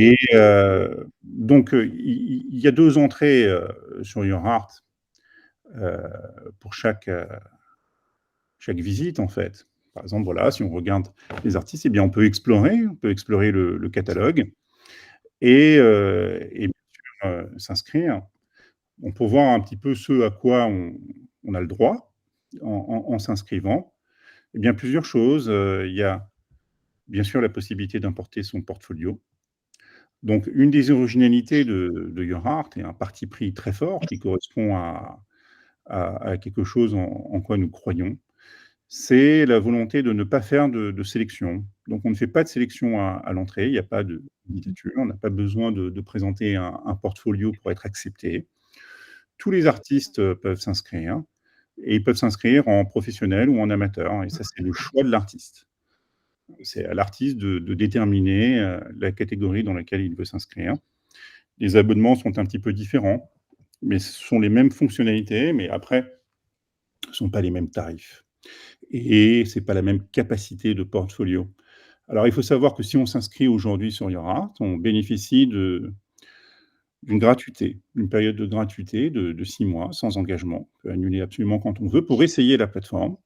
Et donc il y a 2 entrées, sur UrArt, heu, pour chaque visite, en fait. Par exemple, voilà, si on regarde les artistes, eh bien, on peut explorer le catalogue et bien sûr, s'inscrire. On peut voir un petit peu ce à quoi on a le droit en s'inscrivant. Eh bien, plusieurs choses, il y a bien sûr la possibilité d'importer son portfolio. Donc une des originalités de UrArt et un parti pris très fort qui correspond à quelque chose en quoi nous croyons, c'est la volonté de ne pas faire de sélection. Donc on ne fait pas de sélection à l'entrée, il n'y a pas de candidature, on n'a pas besoin de présenter un portfolio pour être accepté. Tous les artistes, peuvent s'inscrire et ils peuvent s'inscrire en professionnel ou en amateur et ça, c'est le choix de l'artiste. C'est à l'artiste de déterminer, la catégorie dans laquelle il veut s'inscrire. Les abonnements sont un petit peu différents, mais ce sont les mêmes fonctionnalités, mais après, ce ne sont pas les mêmes tarifs et c'est pas la même capacité de portfolio. Alors il faut savoir que si on s'inscrit aujourd'hui sur UrArt, on bénéficie d'une gratuité, une période de gratuité de 6 mois sans engagement. On peut annuler absolument quand on veut pour essayer la plateforme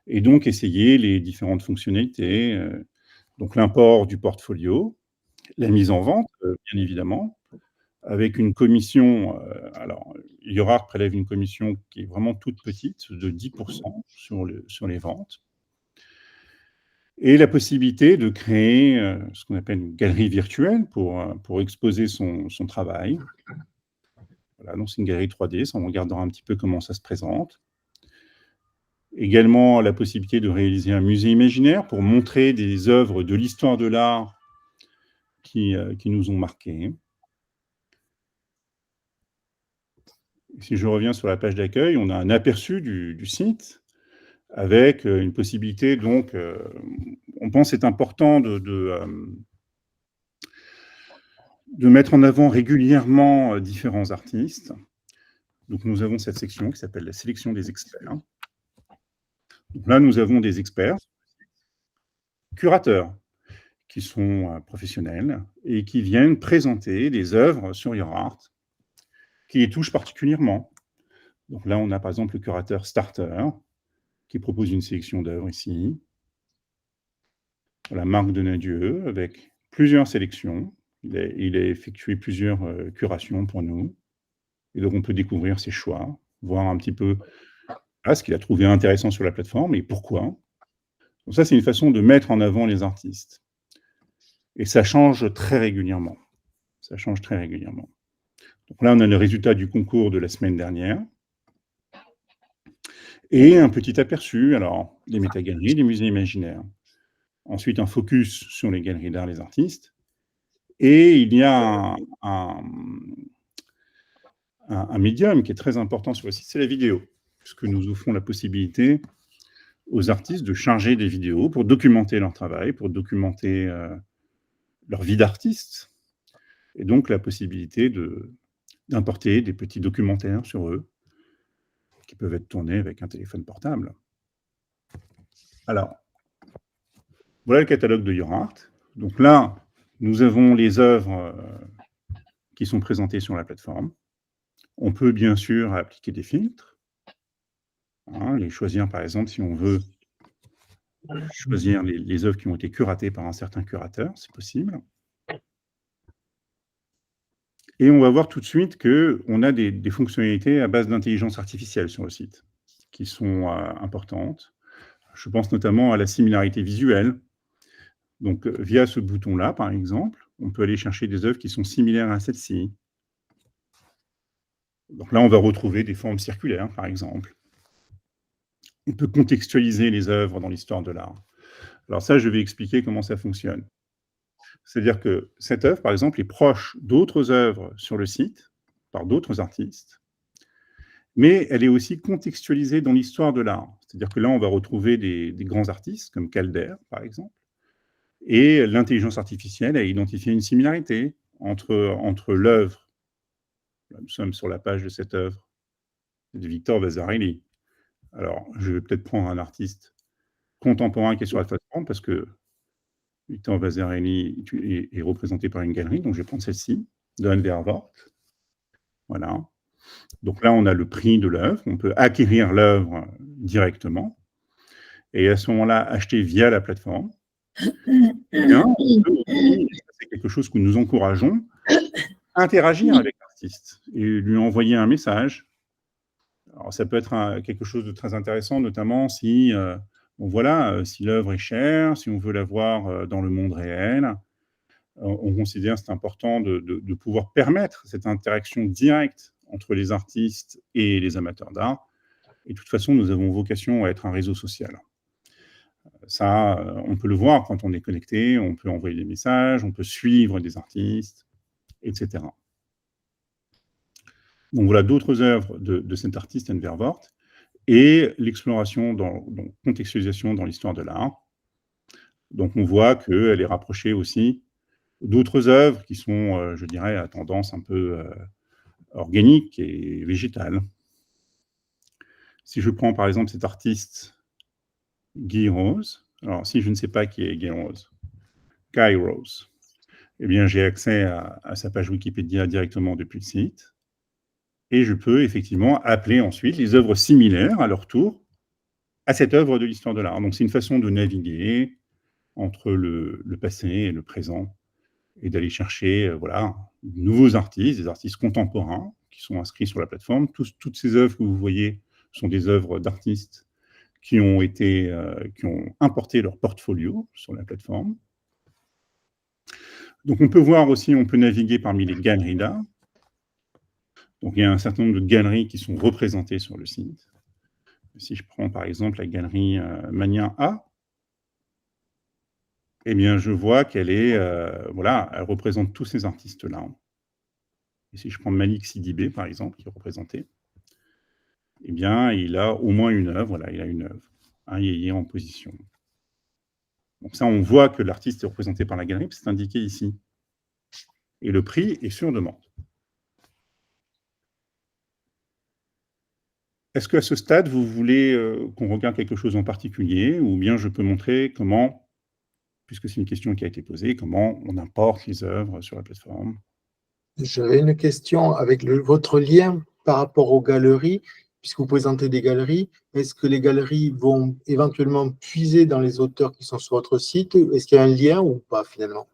et donc essayer les différentes fonctionnalités, donc l'import du portfolio, la mise en vente, bien évidemment, avec une commission, alors UrArt prélève une commission qui est vraiment toute petite, de 10 sur les ventes et la possibilité de créer, ce qu'on appelle une galerie virtuelle pour exposer son travail. Voilà, donc c'est une galerie 3D, ça on regardera un petit peu comment ça se présente. Également la possibilité de réaliser un musée imaginaire pour montrer des œuvres de l'histoire de l'art qui nous ont marqués. Si je reviens sur la page d'accueil, on a un aperçu du site avec, une possibilité donc, on pense c'est important de mettre en avant régulièrement, différents artistes. Donc nous avons cette section qui s'appelle la sélection des experts. Donc là, nous avons des experts, curateurs, qui sont, professionnels et qui viennent présenter des œuvres sur UrArt qui les touchent particulièrement. Donc là, on a par exemple le curateur Starter qui propose une sélection d'œuvres ici. Voilà, Marc Donadieu avec plusieurs sélections. Il a effectué plusieurs, curations pour nous et donc on peut découvrir ses choix, voir un petit peu, ce qu'il a trouvé intéressant sur la plateforme et pourquoi. Donc ça, c'est une façon de mettre en avant les artistes et ça change très régulièrement. Ça change très régulièrement. Donc là, on a le résultat du concours de la semaine dernière et un petit aperçu, alors les métagaleries, les musées imaginaires. Ensuite, un focus sur les galeries d'art, les artistes et il y a un médium qui est très important sur le site, c'est la vidéo, puisque nous offrons la possibilité aux artistes de charger des vidéos pour documenter leur travail, pour documenter, leur vie d'artiste et donc la possibilité d'importer des petits documentaires sur eux, qui peuvent être tournés avec un téléphone portable. Alors, voilà le catalogue de UrArt. Donc là, nous avons les œuvres, qui sont présentées sur la plateforme. On peut bien sûr appliquer des filtres, hein, les choisir par exemple si on veut choisir les œuvres qui ont été curatées par un certain curateur, c'est possible. Et on va voir tout de suite qu'on a des fonctionnalités à base d'intelligence artificielle sur le site, qui sont, importantes. Je pense notamment à la similarité visuelle. Donc, via ce bouton-là, par exemple, on peut aller chercher des œuvres qui sont similaires à celle-ci. Donc là, on va retrouver des formes circulaires, par exemple. On peut contextualiser les œuvres dans l'histoire de l'art. Alors ça, je vais expliquer comment ça fonctionne. C'est-à-dire que cette œuvre, par exemple, est proche d'autres œuvres sur le site, par d'autres artistes, mais elle est aussi contextualisée dans l'histoire de l'art. C'est-à-dire que là, on va retrouver des grands artistes comme Calder, par exemple, et l'intelligence artificielle a identifié une similarité entre l'œuvre, là, nous sommes sur la page de cette œuvre, de Victor Vasarely. Alors, je vais peut-être prendre un artiste contemporain qui est sur la plateforme parce que Victor Vasarely est représenté par une galerie, donc je vais prendre celle-ci, de Anne Vervoort. Voilà. Donc là, on a le prix de l'œuvre. On peut acquérir l'œuvre directement et à ce moment-là, acheter via la plateforme. Bien, on peut aussi, et ça, c'est quelque chose que nous encourageons, interagir avec l'artiste et lui envoyer un message. Alors, ça peut être quelque chose de très intéressant, notamment si, bon, voilà, si l'œuvre est chère, si on veut la voir dans le monde réel. On considère que c'est important de pouvoir permettre cette interaction directe entre les artistes et les amateurs d'art. Et de toute façon, nous avons vocation à être un réseau social. Ça, on peut le voir quand on est connecté, on peut envoyer des messages, on peut suivre des artistes, etc. Donc voilà d'autres œuvres de cet artiste, Anne Vervoort, et l'exploration, contextualisation dans l'histoire de l'art. Donc on voit qu'elle est rapprochée aussi d'autres œuvres qui sont, je dirais, à tendance un peu organique et végétale. Si je prends par exemple cet artiste Guy Rose, alors si je ne sais pas qui est Guy Rose, eh bien j'ai accès à sa page Wikipédia directement depuis le site, et je peux effectivement appeler ensuite les œuvres similaires à leur tour à cette œuvre de l'histoire de l'art. Donc c'est une façon de naviguer entre le passé et le présent, et d'aller chercher voilà, de nouveaux artistes, des artistes contemporains qui sont inscrits sur la plateforme. Toutes ces œuvres que vous voyez sont des œuvres d'artistes qui ont importé leur portfolio sur la plateforme. Donc on peut voir aussi, on peut naviguer parmi les galeries d'art. Donc il y a un certain nombre de galeries qui sont représentées sur le site. Si je prends par exemple la galerie Mania A, eh bien je vois qu'elle est, voilà, elle représente tous ces artistes-là. Et si je prends Malik Sidibé, par exemple, qui est représenté, eh bien, il a au moins une œuvre, voilà, il a une œuvre, un yéyé en position. Donc ça, on voit que l'artiste est représenté par la galerie, c'est indiqué ici. Et le prix est sur demande. Est-ce qu'à ce stade, vous voulez qu'on regarde quelque chose en particulier, ou bien je peux montrer comment, puisque c'est une question qui a été posée, comment on importe les œuvres sur la plateforme? J'avais une question avec votre lien par rapport aux galeries, puisque vous présentez des galeries. Est-ce que les galeries vont éventuellement puiser dans les auteurs qui sont sur votre site? Est-ce qu'il y a un lien ou pas finalement?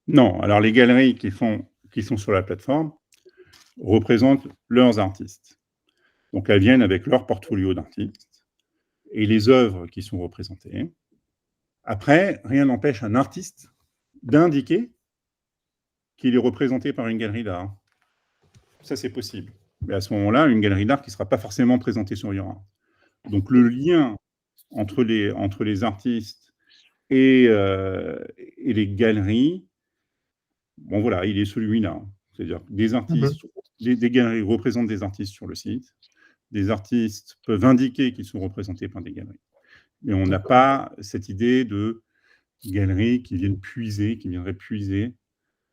Non, alors les galeries qui sont sur la plateforme représentent leurs artistes. Donc elles viennent avec leur portfolio d'artistes et les œuvres qui sont représentées. Après, rien n'empêche un artiste d'indiquer qu'il est représenté par une galerie d'art. Ça, c'est possible. Mais à ce moment-là, une galerie d'art qui ne sera pas forcément présentée sur YouArt. Donc le lien entre les artistes et les galeries, bon voilà, il est celui-là. C'est-à-dire que des galeries représentent des artistes sur le site, des artistes peuvent indiquer qu'ils sont représentés par des galeries. Mais on n'a pas cette idée de galeries qui viendraient puiser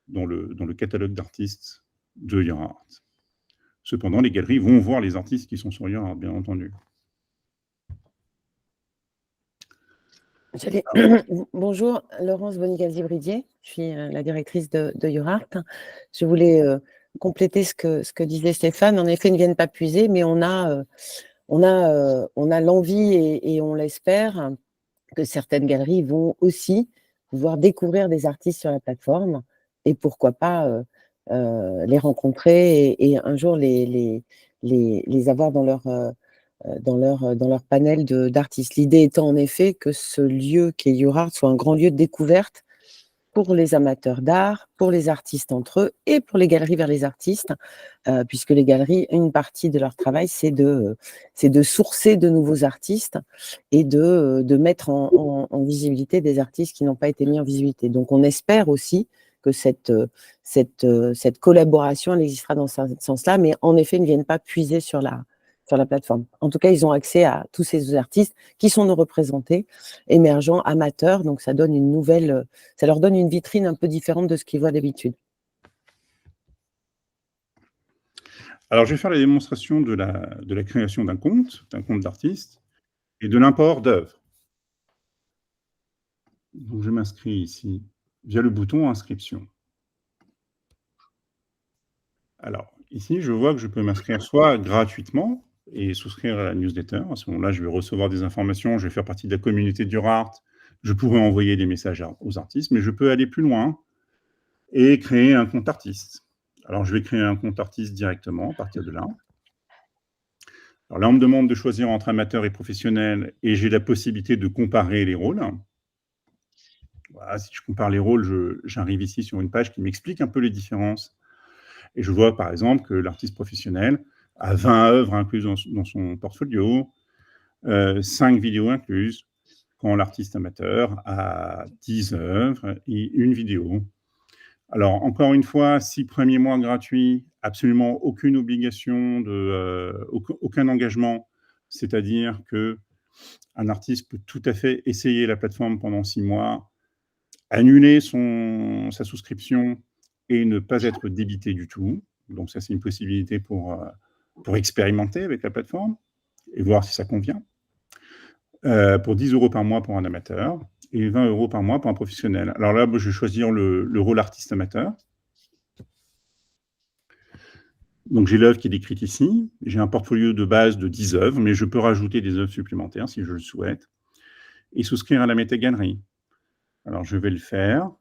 dans le catalogue d'artistes de YouArt. Cependant, les galeries vont voir les artistes qui sont sur YouArt, bien entendu. Bonjour, Laurence Bonigazi-Bridier, je suis la directrice de YouArt. Je voulais compléter ce que disait Stéphane. En effet, ils ne viennent pas puiser, mais on a l'envie et on l'espère que certaines galeries vont aussi pouvoir découvrir des artistes sur la plateforme et pourquoi pas les rencontrer et un jour les avoir dans leur panel d'artistes. L'idée étant en effet que ce lieu qui est YouArt soit un grand lieu de découverte pour les amateurs d'art, pour les artistes entre eux et pour les galeries vers les artistes, puisque les galeries, une partie de leur travail, c'est de sourcer de nouveaux artistes et de mettre en visibilité des artistes qui n'ont pas été mis en visibilité. Donc on espère aussi que cette collaboration, elle existera dans ce sens-là, mais en effet, ne viennent pas puiser sur la plateforme. En tout cas, ils ont accès à tous ces artistes qui sont nos représentés, émergents, amateurs, donc ça leur donne une vitrine un peu différente de ce qu'ils voient d'habitude. Alors, je vais faire la démonstration de la création d'un compte d'artiste et de l'import d'œuvres. Donc, je m'inscris ici via le bouton inscription. Alors, ici, je vois que je peux m'inscrire soit gratuitement et souscrire à la newsletter. À ce moment-là, je vais recevoir des informations, je vais faire partie de la communauté d'Urart, je pourrais envoyer des messages aux artistes, mais je peux aller plus loin et créer un compte artiste. Alors, je vais créer un compte artiste directement à partir de là. Alors là, on me demande de choisir entre amateur et professionnel et j'ai la possibilité de comparer les rôles. Voilà, si je compare les rôles, j'arrive ici sur une page qui m'explique un peu les différences. Et je vois par exemple que l'artiste professionnel a 20 œuvres incluses dans son portfolio, 5 vidéos incluses, quand l'artiste amateur a 10 œuvres et une vidéo. Alors, encore une fois, 6 premiers mois gratuits, absolument aucune obligation, aucun engagement, c'est-à-dire qu'un artiste peut tout à fait essayer la plateforme pendant 6 mois, annuler sa souscription et ne pas être débité du tout. Donc ça, c'est une possibilité pour expérimenter avec la plateforme et voir si ça convient. Pour 10 € par mois pour un amateur et 20 € par mois pour un professionnel. Alors là, je vais choisir le rôle artiste amateur. Donc j'ai l'œuvre qui est décrite ici. J'ai un portfolio de base de 10 œuvres, mais je peux rajouter des œuvres supplémentaires si je le souhaite et souscrire à la métagalerie. Alors je vais le faire.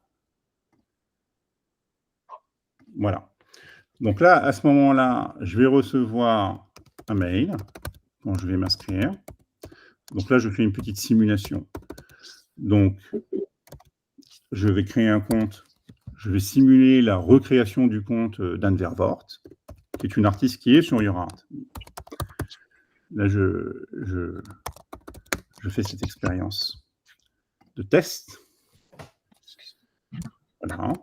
Voilà. Donc là, à ce moment-là, je vais recevoir un mail quand je vais m'inscrire. Donc là, je fais une petite simulation. Donc, je vais créer un compte. Je vais simuler la recréation du compte d'Anne Vervoort, qui est une artiste qui est sur Urart. Là, je fais cette expérience de test. Voilà.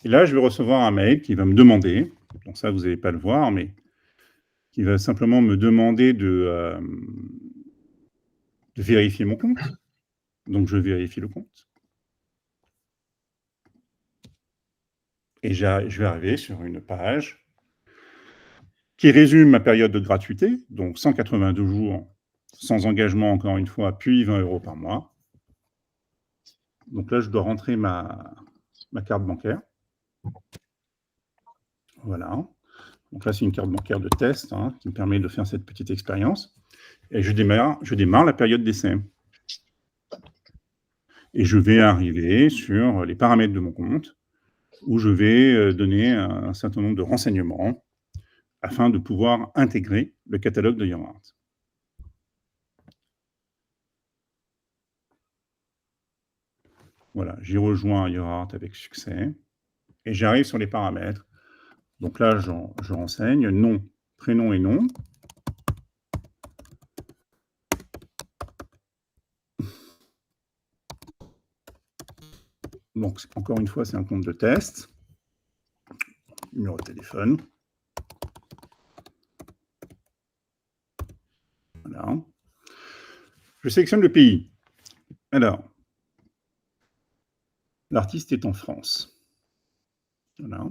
Et là, je vais recevoir un mail qui va me demander, donc ça, vous n'allez pas le voir, mais qui va simplement me demander de vérifier mon compte. Donc, je vérifie le compte. Et je vais arriver sur une page qui résume ma période de gratuité, donc 182 jours sans engagement, encore une fois, puis 20 € par mois. Donc là, je dois rentrer ma carte bancaire. Voilà. Donc là, c'est une carte bancaire de test qui me permet de faire cette petite expérience. Et je démarre la période d'essai. Et je vais arriver sur les paramètres de mon compte, où je vais donner un certain nombre de renseignements afin de pouvoir intégrer le catalogue de Urart. Voilà, j'ai rejoint Urart avec succès et j'arrive sur les paramètres. Donc là, je renseigne nom, prénom et nom. Donc, encore une fois, c'est un compte de test. Numéro de téléphone. Voilà. Je sélectionne le pays. Alors, l'artiste est en France. Voilà.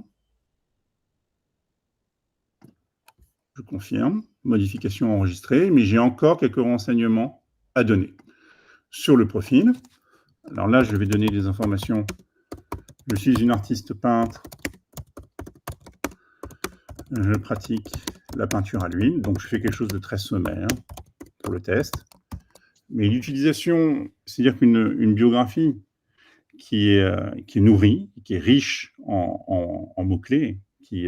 Je confirme. Modification enregistrée, mais j'ai encore quelques renseignements à donner. Sur le profil, alors là, je vais donner des informations. Je suis une artiste peintre. Je pratique la peinture à l'huile, donc je fais quelque chose de très sommaire pour le test. Mais l'utilisation, c'est-à-dire qu'une biographie qui est nourrie, qui est riche en mots-clés, qui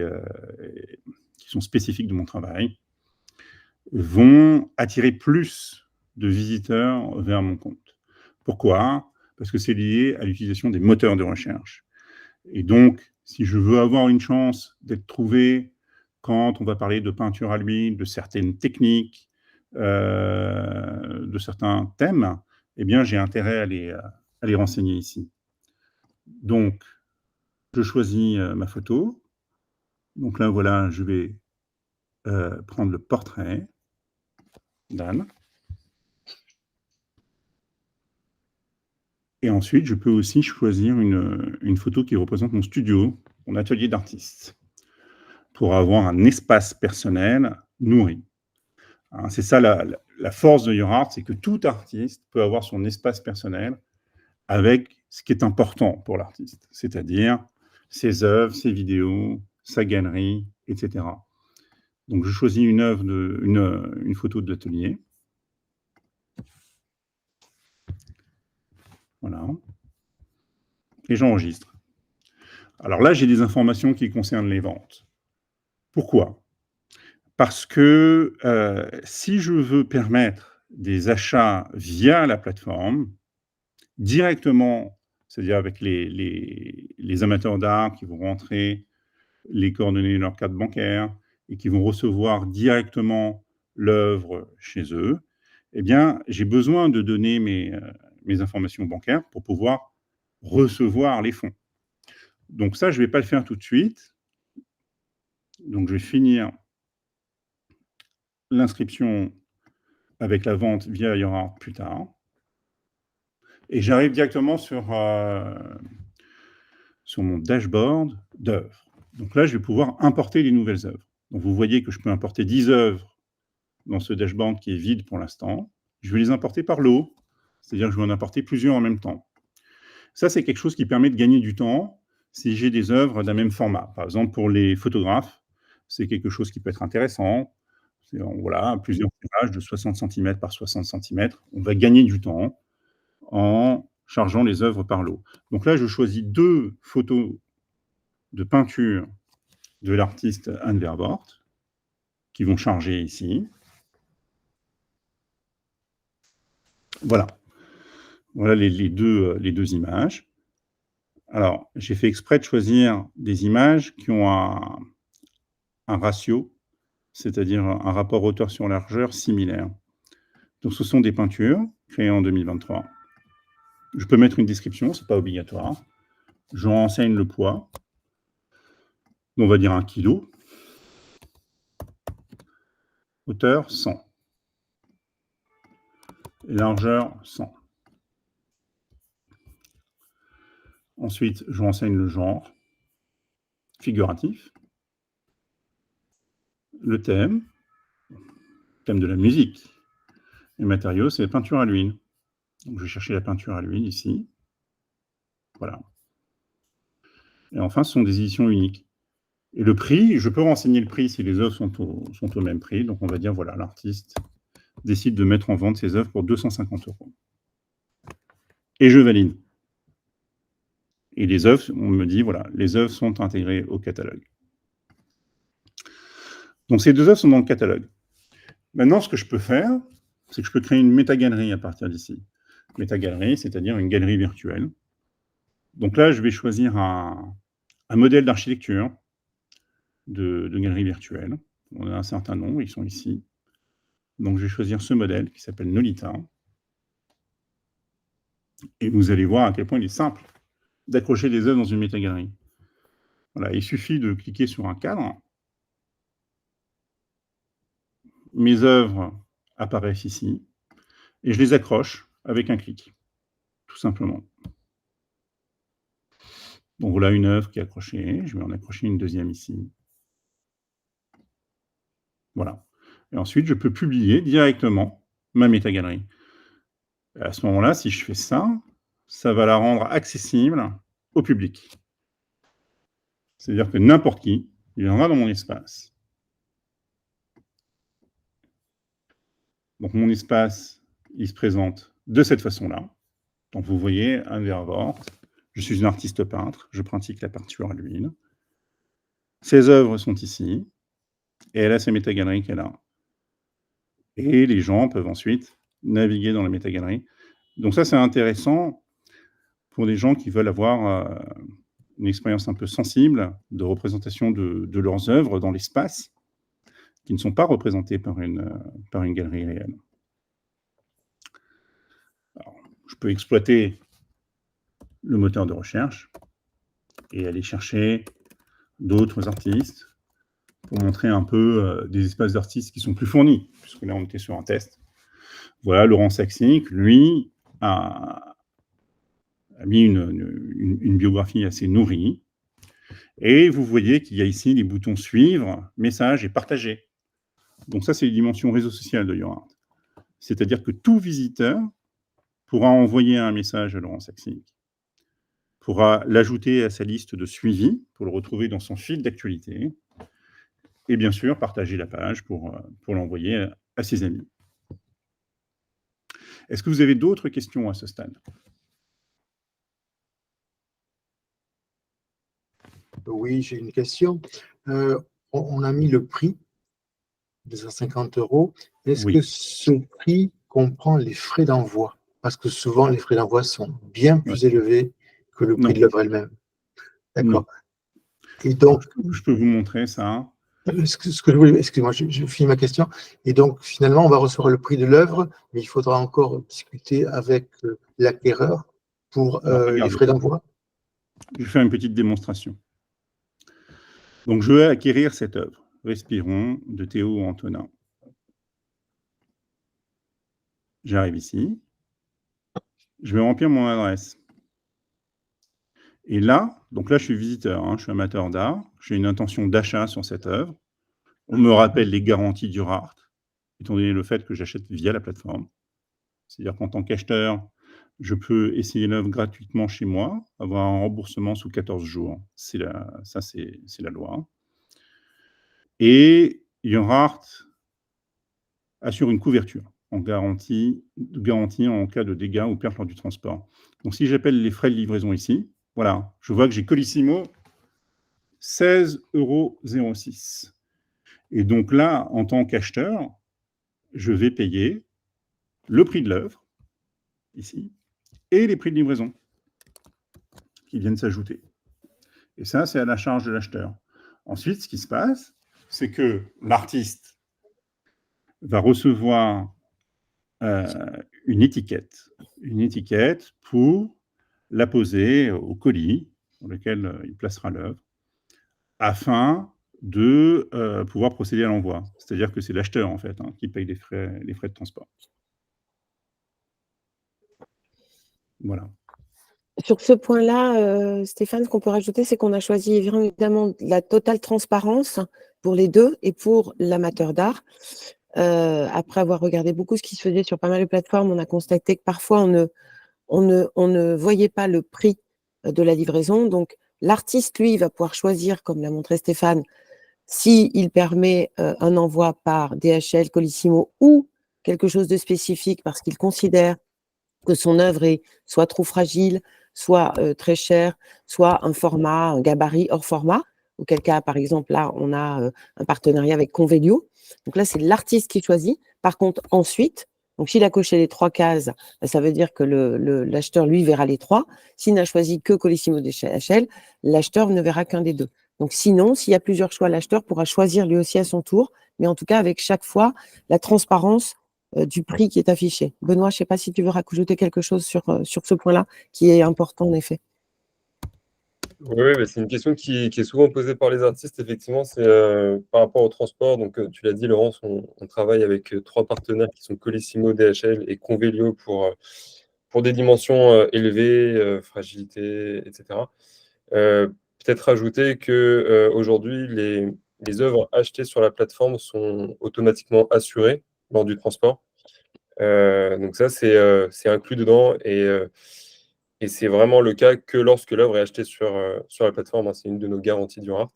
sont spécifiques de mon travail, vont attirer plus de visiteurs vers mon compte. Pourquoi ? Parce que c'est lié à l'utilisation des moteurs de recherche. Et donc, si je veux avoir une chance d'être trouvé quand on va parler de peinture à l'huile, de certaines techniques, de certains thèmes, eh bien, j'ai intérêt à les renseigner ici. Donc, je choisis ma photo. Donc là, voilà, je vais prendre le portrait d'Anne. Et ensuite, je peux aussi choisir une photo qui représente mon studio, mon atelier d'artiste, pour avoir un espace personnel nourri. Hein, c'est ça la force de Your Art, c'est que tout artiste peut avoir son espace personnel avec ce qui est important pour l'artiste, c'est-à-dire ses œuvres, ses vidéos, sa galerie, etc. Donc, je choisis une photo de l'atelier. Voilà. Et j'enregistre. Alors là, j'ai des informations qui concernent les ventes. Pourquoi ? Parce que si je veux permettre des achats via la plateforme, directement, c'est-à-dire avec les amateurs d'art qui vont rentrer les coordonnées de leur carte bancaire et qui vont recevoir directement l'œuvre chez eux, eh bien, j'ai besoin de donner mes informations bancaires pour pouvoir recevoir les fonds. Donc ça, je ne vais pas le faire tout de suite. Donc, je vais finir l'inscription avec la vente via Your Art plus tard. Et j'arrive directement sur mon dashboard d'œuvres. Donc là, je vais pouvoir importer les nouvelles œuvres. Donc vous voyez que je peux importer 10 œuvres dans ce dashboard qui est vide pour l'instant. Je vais les importer par lot, c'est-à-dire que je vais en importer plusieurs en même temps. Ça, c'est quelque chose qui permet de gagner du temps si j'ai des œuvres d'un même format. Par exemple, pour les photographes, c'est quelque chose qui peut être intéressant. Voilà, plusieurs tirages de 60 cm par 60 cm. On va gagner du temps en chargeant les œuvres par lot. Donc là, je choisis 2 photos de peinture de l'artiste Anne Vervoort qui vont charger ici. Voilà. Voilà les deux images. Alors, j'ai fait exprès de choisir des images qui ont un ratio, c'est-à-dire un rapport hauteur sur largeur similaire. Donc, ce sont des peintures créées en 2023. Je peux mettre une description, ce n'est pas obligatoire. Je renseigne le poids. On va dire 1 kg. Hauteur 100. Et largeur 100. Ensuite, je renseigne le genre figuratif. Le thème de la musique. Les matériaux, c'est la peinture à l'huile. Donc, je vais chercher la peinture à l'huile ici. Voilà. Et enfin, ce sont des éditions uniques. Et le prix, je peux renseigner le prix si les œuvres sont au même prix. Donc, on va dire, voilà, l'artiste décide de mettre en vente ses œuvres pour 250 €. Et je valide. Et les œuvres, on me dit, voilà, les œuvres sont intégrées au catalogue. Donc, ces 2 œuvres sont dans le catalogue. Maintenant, ce que je peux faire, c'est que je peux créer une métagalerie à partir d'ici. Métagalerie, c'est-à-dire une galerie virtuelle. Donc là, je vais choisir un modèle d'architecture de galerie virtuelle. On a un certain nombre, ils sont ici. Donc, je vais choisir ce modèle qui s'appelle Nolita. Et vous allez voir à quel point il est simple d'accrocher des œuvres dans une métagalerie. Voilà, il suffit de cliquer sur un cadre. Mes œuvres apparaissent ici et je les accroche avec un clic, tout simplement. Bon, voilà une œuvre qui est accrochée. Je vais en accrocher une deuxième ici. Voilà. Et ensuite, je peux publier directement ma métagalerie. À ce moment-là, si je fais ça, ça va la rendre accessible au public. C'est-à-dire que n'importe qui viendra dans mon espace. Donc, mon espace, il se présente de cette façon-là. Donc, vous voyez, Anne Vervoort, je suis une artiste peintre, je pratique la peinture à l'huile. Ses œuvres sont ici, et elle a sa métagalerie qu'elle a. Et les gens peuvent ensuite naviguer dans la métagalerie. Donc ça, c'est intéressant pour des gens qui veulent avoir une expérience un peu sensible de représentation de leurs œuvres dans l'espace, qui ne sont pas représentées par une galerie réelle. Alors, je peux exploiter le moteur de recherche et aller chercher d'autres artistes pour montrer un peu des espaces d'artistes qui sont plus fournis, puisque là, on était sur un test. Voilà, Laurent Saxic, lui, a mis une biographie assez nourrie. Et vous voyez qu'il y a ici les boutons suivre, message et partager. Donc ça, c'est les dimensions réseau social de Your Art. C'est-à-dire que tout visiteur pourra envoyer un message à Laurent Saxenic, pourra l'ajouter à sa liste de suivi pour le retrouver dans son fil d'actualité et bien sûr partager la page pour l'envoyer à ses amis. Est-ce que vous avez d'autres questions à ce stade? Oui, j'ai une question. On a mis le prix de 150 €. Est-ce Oui. que ce prix comprend les frais d'envoi? Parce que souvent, les frais d'envoi sont bien plus élevés que le prix Non. de l'œuvre elle-même. Non. D'accord. Et donc, Je peux vous montrer ça. ce que je voulais, excuse-moi, je finis ma question. Et donc, finalement, on va recevoir le prix de l'œuvre, mais il faudra encore discuter avec l'acquéreur pour Alors, les regardez, frais d'envoi. je vais faire une petite démonstration. Donc, je vais acquérir cette œuvre, Respirons, de Théo Antonin. J'arrive ici. Je vais remplir mon adresse. Et là, donc là, je suis visiteur, hein, je suis amateur d'art. J'ai une intention d'achat sur cette œuvre. On me rappelle les garanties du Art, étant donné le fait que j'achète via la plateforme. C'est-à-dire qu'en tant qu'acheteur, je peux essayer l'œuvre gratuitement chez moi, avoir un remboursement sous 14 jours. C'est la loi. Et Art assure une couverture en garantie en cas de dégâts ou perte lors du transport. Donc si j'appelle les frais de livraison ici, voilà, je vois que j'ai Colissimo 16,06 €. Et donc là, en tant qu'acheteur, je vais payer le prix de l'œuvre, ici, et les prix de livraison qui viennent s'ajouter. Et ça, c'est à la charge de l'acheteur. Ensuite, ce qui se passe, c'est que l'artiste va recevoir une étiquette pour la poser au colis dans lequel il placera l'œuvre, afin de pouvoir procéder à l'envoi. C'est-à-dire que c'est l'acheteur, en fait, qui paye les frais de transport. Voilà. Sur ce point-là, Stéphane, ce qu'on peut rajouter, c'est qu'on a choisi évidemment la totale transparence pour les deux et pour l'amateur d'art. Après avoir regardé beaucoup ce qui se faisait sur pas mal de plateformes, on a constaté que parfois on ne voyait pas le prix de la livraison. Donc, l'artiste, lui, va pouvoir choisir, comme l'a montré Stéphane, s'il permet un envoi par DHL, Colissimo ou quelque chose de spécifique parce qu'il considère que son œuvre est soit trop fragile, soit très chère, soit un gabarit hors format. Auquel cas, par exemple, là, on a un partenariat avec Convelio. Donc là, c'est l'artiste qui choisit. Par contre, ensuite, donc s'il a coché les 3 cases, ça veut dire que l'acheteur, lui, verra les 3. S'il n'a choisi que Colissimo DHL, l'acheteur ne verra qu'un des deux. Donc sinon, s'il y a plusieurs choix, l'acheteur pourra choisir lui aussi à son tour, mais en tout cas, avec chaque fois, la transparence du prix qui est affiché. Benoît, je ne sais pas si tu veux rajouter quelque chose sur ce point-là, qui est important en effet. Oui, c'est une question qui est souvent posée par les artistes, effectivement, c'est par rapport au transport. Donc, tu l'as dit, Laurence, on travaille avec 3 partenaires qui sont Colissimo, DHL et Convelio pour des dimensions élevées, fragilité, etc. Peut-être rajouter qu'aujourd'hui, les œuvres achetées sur la plateforme sont automatiquement assurées lors du transport. Donc ça, c'est inclus dedans et c'est vraiment le cas que lorsque l'œuvre est achetée sur la plateforme. C'est une de nos garanties du Art.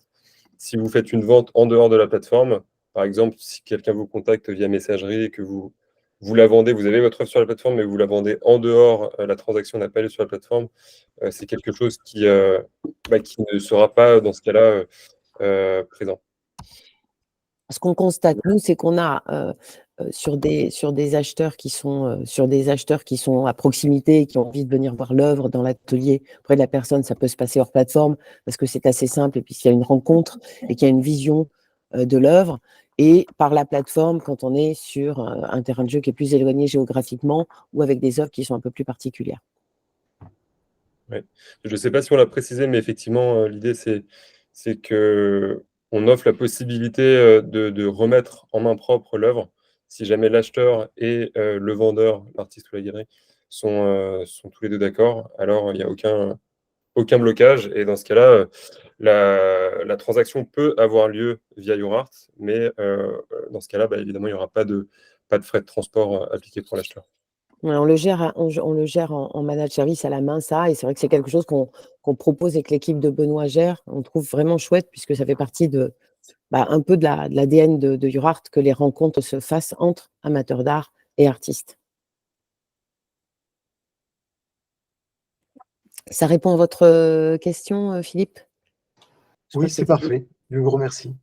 Si vous faites une vente en dehors de la plateforme, par exemple, si quelqu'un vous contacte via messagerie et que vous la vendez, vous avez votre œuvre sur la plateforme, mais vous la vendez en dehors, la transaction n'a pas lieu sur la plateforme, c'est quelque chose qui ne sera pas, dans ce cas-là, présent. Ce qu'on constate, nous, c'est qu'on a sur des acheteurs qui sont à proximité et qui ont envie de venir voir l'œuvre dans l'atelier auprès de la personne, ça peut se passer hors plateforme parce que c'est assez simple et puis s'il y a une rencontre et qu'il y a une vision de l'œuvre, et par la plateforme quand on est sur un terrain de jeu qui est plus éloigné géographiquement ou avec des œuvres qui sont un peu plus particulières. Ouais. Je ne sais pas si on l'a précisé, mais effectivement, l'idée, c'est qu'on offre la possibilité de remettre en main propre l'œuvre si jamais l'acheteur et le vendeur, l'artiste ou la galerie, sont tous les deux d'accord. Alors, il n'y a aucun blocage. Et dans ce cas-là, la transaction peut avoir lieu via YourArt, mais dans ce cas-là, évidemment, il n'y aura pas de pas de frais de transport appliqués pour l'acheteur. Ouais, on le gère, on le gère en managed service à la main, ça, et c'est vrai que c'est quelque chose qu'on propose et que l'équipe de Benoît gère. On trouve vraiment chouette puisque ça fait partie un peu de l'ADN de URART que les rencontres se fassent entre amateurs d'art et artistes. Ça répond à votre question, Philippe? Oui, c'est parfait. Je vous remercie.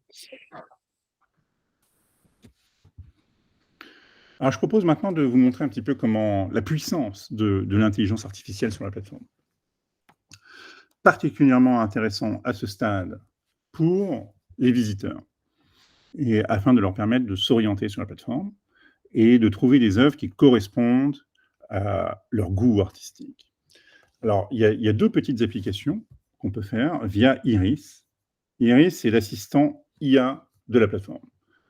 Alors, je propose maintenant de vous montrer un petit peu comment la puissance de l'intelligence artificielle sur la plateforme. Particulièrement intéressant à ce stade pour les visiteurs, et afin de leur permettre de s'orienter sur la plateforme et de trouver des œuvres qui correspondent à leur goût artistique. Alors, il y a deux petites applications qu'on peut faire via Iris. Iris, c'est l'assistant IA de la plateforme.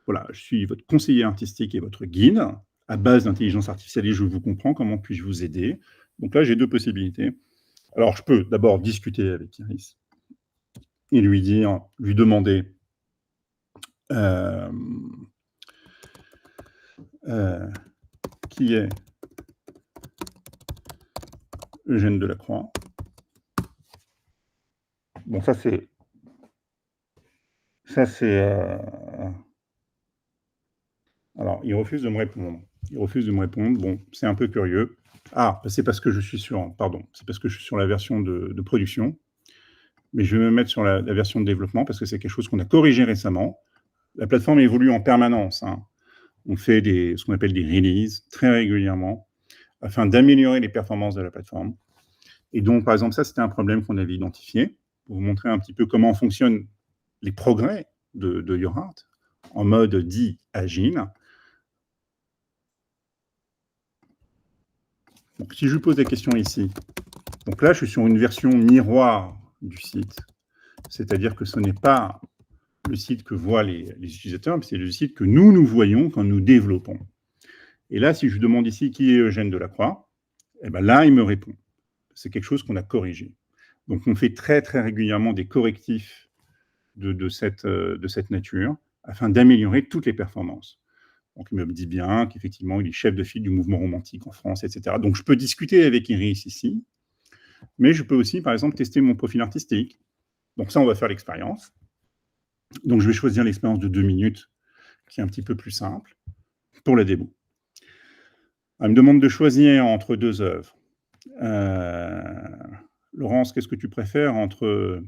Voilà, je suis votre conseiller artistique et votre guide à base d'intelligence artificielle et je vous comprends, comment puis-je vous aider? Donc là, j'ai deux possibilités. Alors, je peux d'abord discuter avec Iris et lui demander qui est Eugène Delacroix. Bon, ça c'est alors, il refuse de me répondre. Bon, c'est un peu curieux. Ah, c'est parce que je suis sur la version de production. Mais je vais me mettre sur la version de développement parce que c'est quelque chose qu'on a corrigé récemment. La plateforme évolue en permanence, hein. On fait ce qu'on appelle des releases très régulièrement afin d'améliorer les performances de la plateforme. Et donc, par exemple, ça, c'était un problème qu'on avait identifié pour vous montrer un petit peu comment fonctionnent les progrès de URART en mode dit agile. Donc, si je vous pose la question ici, donc là, je suis sur une version miroir du site, c'est-à-dire que ce n'est pas le site que voient les utilisateurs, mais c'est le site que nous voyons quand nous développons. Et là, si je demande ici qui est Eugène Delacroix, eh ben là, il me répond. C'est quelque chose qu'on a corrigé. Donc, on fait très, très régulièrement des correctifs de cette nature afin d'améliorer toutes les performances. Donc, il me dit bien qu'effectivement, il est chef de file du mouvement romantique en France, etc. Donc, je peux discuter avec Iris ici, mais je peux aussi, par exemple, tester mon profil artistique. Donc, ça, on va faire l'expérience. Donc, je vais choisir l'expérience de 2 minutes, qui est un petit peu plus simple, pour la démo. Elle me demande de choisir entre 2 œuvres. Laurence, qu'est-ce que tu préfères entre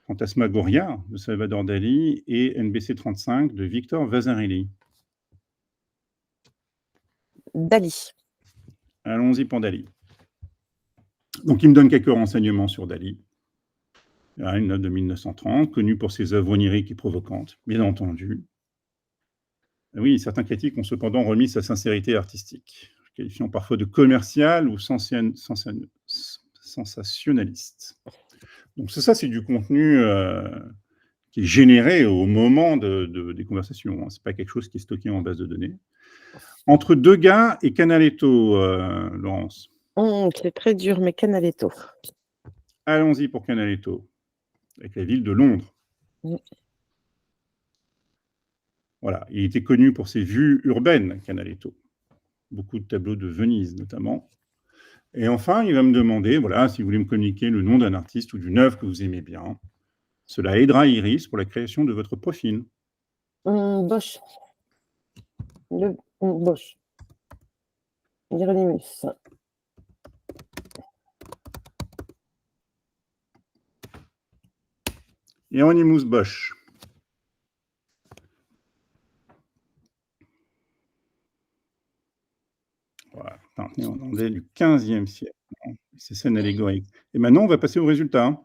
Fantasmagoria de Salvador Dali et NBC 35 de Victor Vasarely? Dali. Allons-y pour Dali. Donc, il me donne quelques renseignements sur Dali. Il y a une note de 1930, connue pour ses œuvres oniriques et provocantes, bien entendu. Oui, certains critiques ont cependant remis sa sincérité artistique, qualifiant parfois de commercial ou sensationnaliste. Donc ça c'est du contenu qui est généré au moment des conversations, hein. Ce n'est pas quelque chose qui est stocké en base de données. Entre Degas et Canaletto, Laurence. C'est très dur, mais Canaletto. Allons-y pour Canaletto, avec la ville de Londres. Voilà, il était connu pour ses vues urbaines, Canaletto. Beaucoup de tableaux de Venise, notamment. Et enfin, il va me demander, voilà, si vous voulez me communiquer le nom d'un artiste ou d'une œuvre que vous aimez bien. Cela aidera Iris pour la création de votre profil. Bosch. Bosch. Hieronymus. Hieronymus Bosch. Voilà, un néerlandais du XVe siècle. Ces scènes allégoriques. Et maintenant, on va passer au résultat.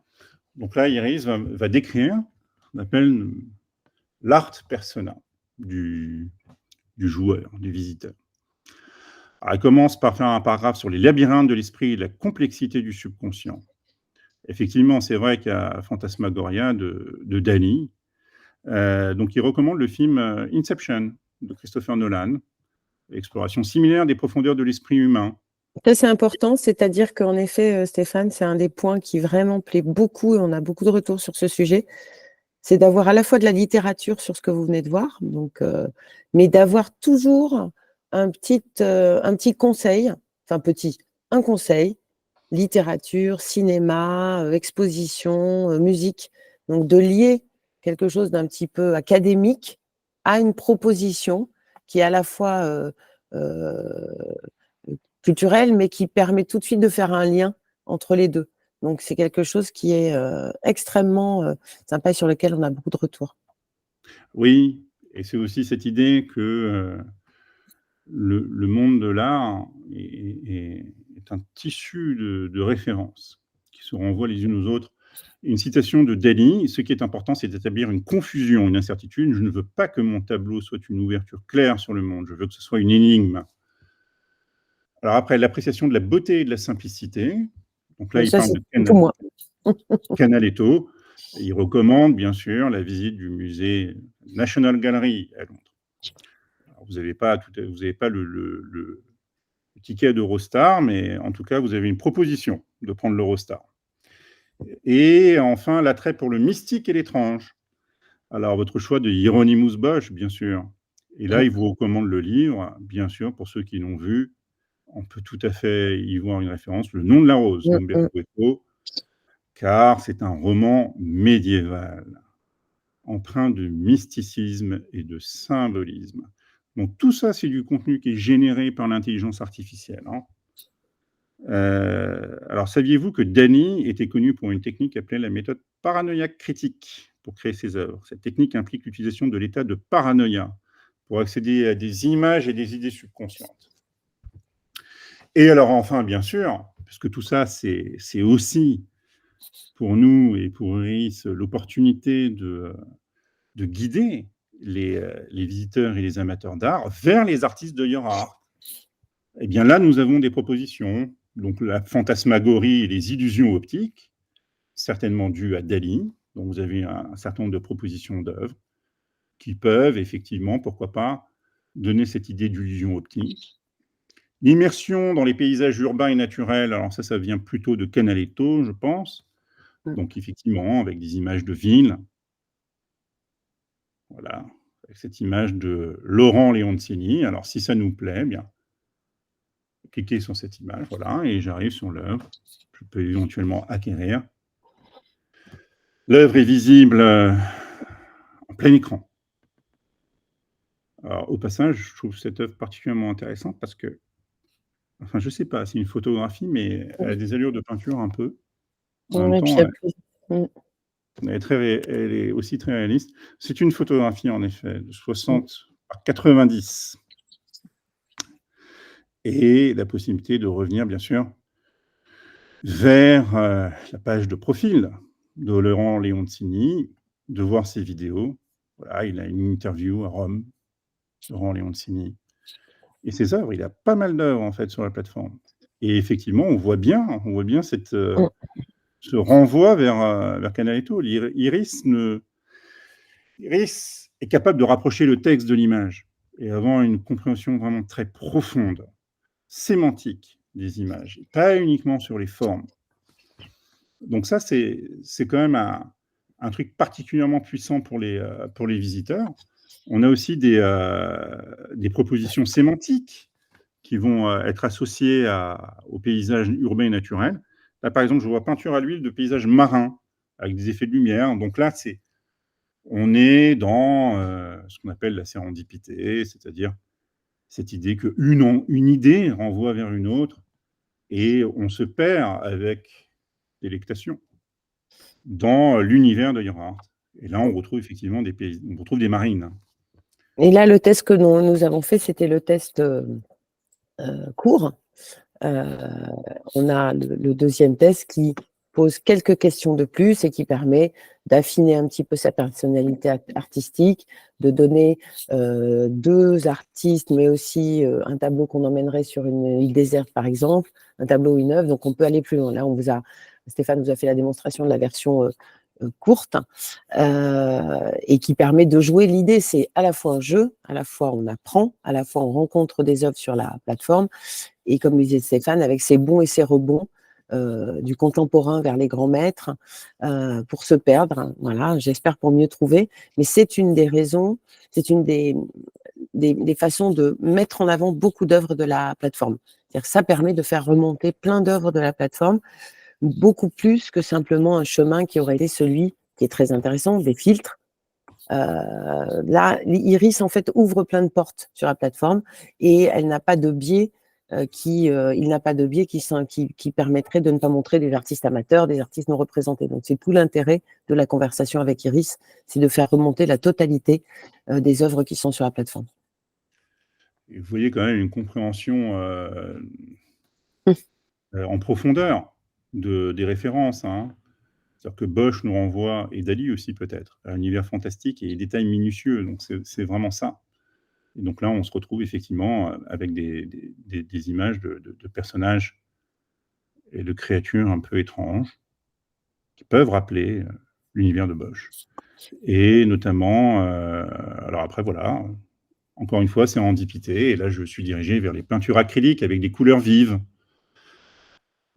Donc là, Iris va décrire ce qu'on appelle l'art persona du joueur, du visiteur. Alors, elle commence par faire un paragraphe sur les labyrinthes de l'esprit et la complexité du subconscient. Effectivement, c'est vrai qu'il y a Fantasmagoria de Dali. Donc, il recommande le film Inception de Christopher Nolan, exploration similaire des profondeurs de l'esprit humain. Ça, c'est important, c'est-à-dire qu'en effet, Stéphane, c'est un des points qui vraiment plaît beaucoup et on a beaucoup de retours sur ce sujet. c'est d'avoir à la fois de la littérature sur ce que vous venez de voir, donc, mais d'avoir toujours un petit conseil, enfin un conseil, littérature, cinéma, exposition, musique. Donc, de lier quelque chose d'un petit peu académique à une proposition qui est à la fois culturelle, mais qui permet tout de suite de faire un lien entre les deux. Donc, c'est quelque chose qui est extrêmement sympa et sur lequel on a beaucoup de retours. Oui, et c'est aussi cette idée que le monde de l'art est un tissu de références qui se renvoient les unes aux autres. Une citation de Dali: ce qui est important, c'est d'établir une confusion, une incertitude. Je ne veux pas que mon tableau soit une ouverture claire sur le monde, je veux que ce soit une énigme. Alors après, l'appréciation de la beauté et de la simplicité. Donc là, il Ça, parle c'est de tout moi. Canaletto. Il recommande, bien sûr, la visite du musée National Gallery à Londres. Alors, vous n'avez pas, le ticket d'Eurostar, mais en tout cas, vous avez une proposition de prendre l'Eurostar. Et enfin, l'attrait pour le mystique et l'étrange. Alors, votre choix de Hieronymus Bosch, bien sûr. Et là, il vous recommande le livre, bien sûr, pour ceux qui l'ont vu. On peut tout à fait y voir une référence, Le nom de la rose, d'Umberto Eco, car c'est un roman médiéval, empreint de mysticisme et de symbolisme. Donc tout ça, c'est du contenu qui est généré par l'intelligence artificielle. Alors, saviez-vous que Dali était connu pour une technique appelée la méthode paranoïaque critique pour créer ses œuvres? Cette technique implique l'utilisation de l'état de paranoïa pour accéder à des images et des idées subconscientes. Et alors enfin, bien sûr, parce que tout ça, c'est aussi pour nous et pour Iris l'opportunité de guider les visiteurs et les amateurs d'art vers les artistes de Your Art. Eh bien là, nous avons des propositions. Donc la fantasmagorie et les illusions optiques, certainement dues à Dali. Donc vous avez un certain nombre de propositions d'œuvres qui peuvent effectivement, pourquoi pas, donner cette idée d'illusion optique. L'immersion dans les paysages urbains et naturels, alors ça vient plutôt de Canaletto, je pense. Donc effectivement, avec des images de villes. Voilà, avec cette image de Laurent Leoncini. Alors si ça nous plaît, bien, cliquez sur cette image, voilà, et j'arrive sur l'œuvre. Je peux éventuellement acquérir. L'œuvre est visible en plein écran. Alors, au passage, je trouve cette œuvre particulièrement intéressante parce que, enfin, je ne sais pas, c'est une photographie, mais elle a des allures de peinture un peu. En même temps, elle est aussi très réaliste. C'est une photographie, en effet, de 60 par 90. Et la possibilité de revenir, bien sûr, vers la page de profil de Laurent Leoncini, de voir ses vidéos. Voilà, il a une interview à Rome, Laurent Leoncini. Et ses œuvres, il a pas mal d'œuvres, en fait, sur la plateforme. Et effectivement, on voit bien ce renvoi vers Canaletto. Iris est capable de rapprocher le texte de l'image et avoir une compréhension vraiment très profonde, sémantique des images, pas uniquement sur les formes. Donc ça, c'est quand même un truc particulièrement puissant pour les visiteurs. On a aussi des propositions sémantiques qui vont être associées aux paysages urbains et naturels. Là, par exemple, je vois peinture à l'huile de paysages marins avec des effets de lumière. Donc là, on est dans ce qu'on appelle la sérendipité, c'est-à-dire cette idée qu'une idée renvoie vers une autre et on se perd avec délectation dans l'univers de Your Art. Et là, on retrouve effectivement des marines. Et là, le test que nous avons fait, c'était le test court. On a le deuxième test qui pose quelques questions de plus et qui permet d'affiner un petit peu sa personnalité artistique, de donner 2 artistes, mais aussi un tableau qu'on emmènerait sur une île déserte, par exemple, un tableau ou une œuvre. Donc, on peut aller plus loin. Là, Stéphane nous a fait la démonstration de la version courte et qui permet de jouer. L'idée, c'est à la fois un jeu, à la fois on apprend, à la fois on rencontre des œuvres sur la plateforme et comme disait Stéphane, avec ses bons et ses rebonds, du contemporain vers les grands maîtres, pour se perdre. Voilà, j'espère pour mieux trouver. Mais c'est une des raisons, c'est une des façons de mettre en avant beaucoup d'œuvres de la plateforme. C'est-à-dire que ça permet de faire remonter plein d'œuvres de la plateforme, beaucoup plus que simplement un chemin qui aurait été celui qui est très intéressant, des filtres. Là, Iris, en fait, ouvre plein de portes sur la plateforme et elle n'a pas de biais il n'a pas de biais qui permettrait de ne pas montrer des artistes amateurs, des artistes non représentés. Donc, c'est tout l'intérêt de la conversation avec Iris, c'est de faire remonter la totalité des œuvres qui sont sur la plateforme. Et vous voyez quand même une compréhension en profondeur des références, hein. C'est-à-dire que Bosch nous renvoie, et Dali aussi peut-être, à un univers fantastique et des détails minutieux. Donc, c'est vraiment ça. Et donc là, on se retrouve effectivement avec des images de personnages et de créatures un peu étranges qui peuvent rappeler l'univers de Bosch. Et notamment, alors après, voilà, encore une fois, c'est en dipité. Et là, je suis dirigé vers les peintures acryliques avec des couleurs vives.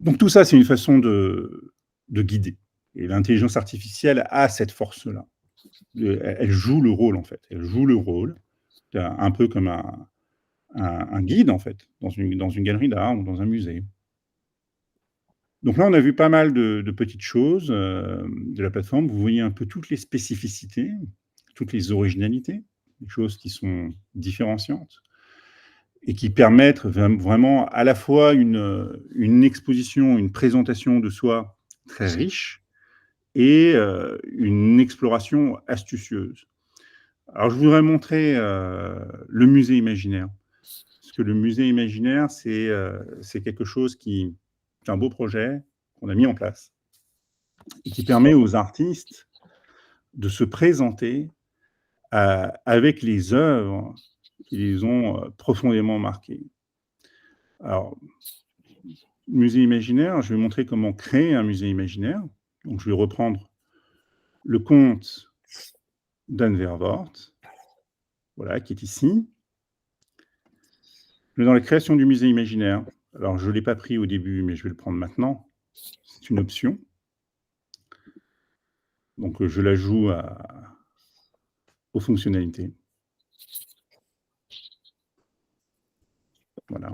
Donc tout ça, c'est une façon de guider. Et l'intelligence artificielle a cette force-là. Elle joue le rôle, en fait. Elle joue le rôle, un peu comme un guide, en fait, dans une galerie d'art ou dans un musée. Donc là, on a vu pas mal de petites choses de la plateforme. Vous voyez un peu toutes les spécificités, toutes les originalités, des choses qui sont différenciantes et qui permettent vraiment à la fois une exposition, une présentation de soi très riche et une exploration astucieuse. Alors, je voudrais montrer le musée imaginaire. Parce que le musée imaginaire, c'est quelque chose c'est un beau projet qu'on a mis en place et qui permet aux artistes de se présenter avec les œuvres qui les ont profondément marqués. Alors, musée imaginaire, je vais montrer comment créer un musée imaginaire. Donc, je vais reprendre le conte d'Anne Vervoort, voilà, qui est ici. Dans la création du musée imaginaire, alors je ne l'ai pas pris au début, mais je vais le prendre maintenant. C'est une option. Donc, je l'ajoute aux fonctionnalités. Voilà.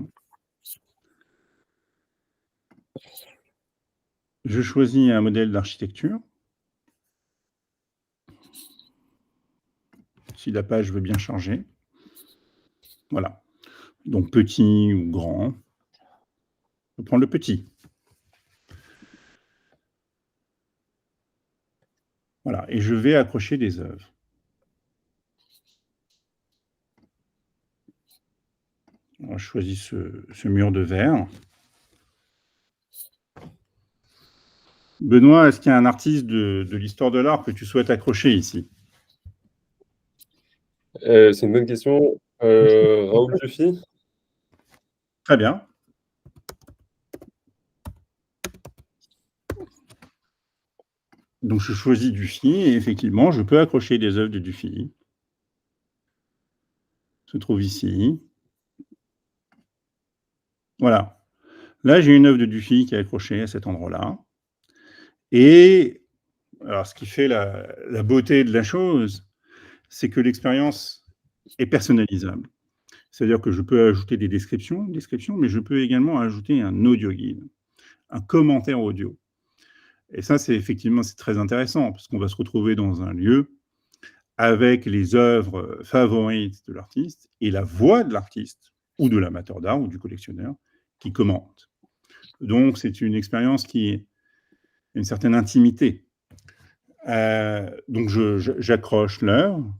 Je choisis un modèle d'architecture. Si la page veut bien charger. Voilà. Donc, petit ou grand. Je vais prendre le petit. Voilà. Et je vais accrocher des œuvres. Alors, je choisis ce mur de verre. Benoît, est-ce qu'il y a un artiste de l'histoire de l'art que tu souhaites accrocher ici? C'est une bonne question. Raoul Dufy? Très bien. Donc, je choisis Dufy et effectivement, je peux accrocher des œuvres de Dufy. Se trouve ici. Voilà. Là, j'ai une œuvre de Dufy qui est accrochée à cet endroit-là. Et alors, ce qui fait la beauté de la chose, c'est que l'expérience est personnalisable. C'est-à-dire que je peux ajouter des descriptions, mais je peux également ajouter un audio guide, un commentaire audio. Et ça, c'est très intéressant, parce qu'on va se retrouver dans un lieu avec les œuvres favorites de l'artiste et la voix de l'artiste, ou de l'amateur d'art, ou du collectionneur, qui commente. Donc, c'est une expérience qui a une certaine intimité. Donc, j'accroche l'œuvre,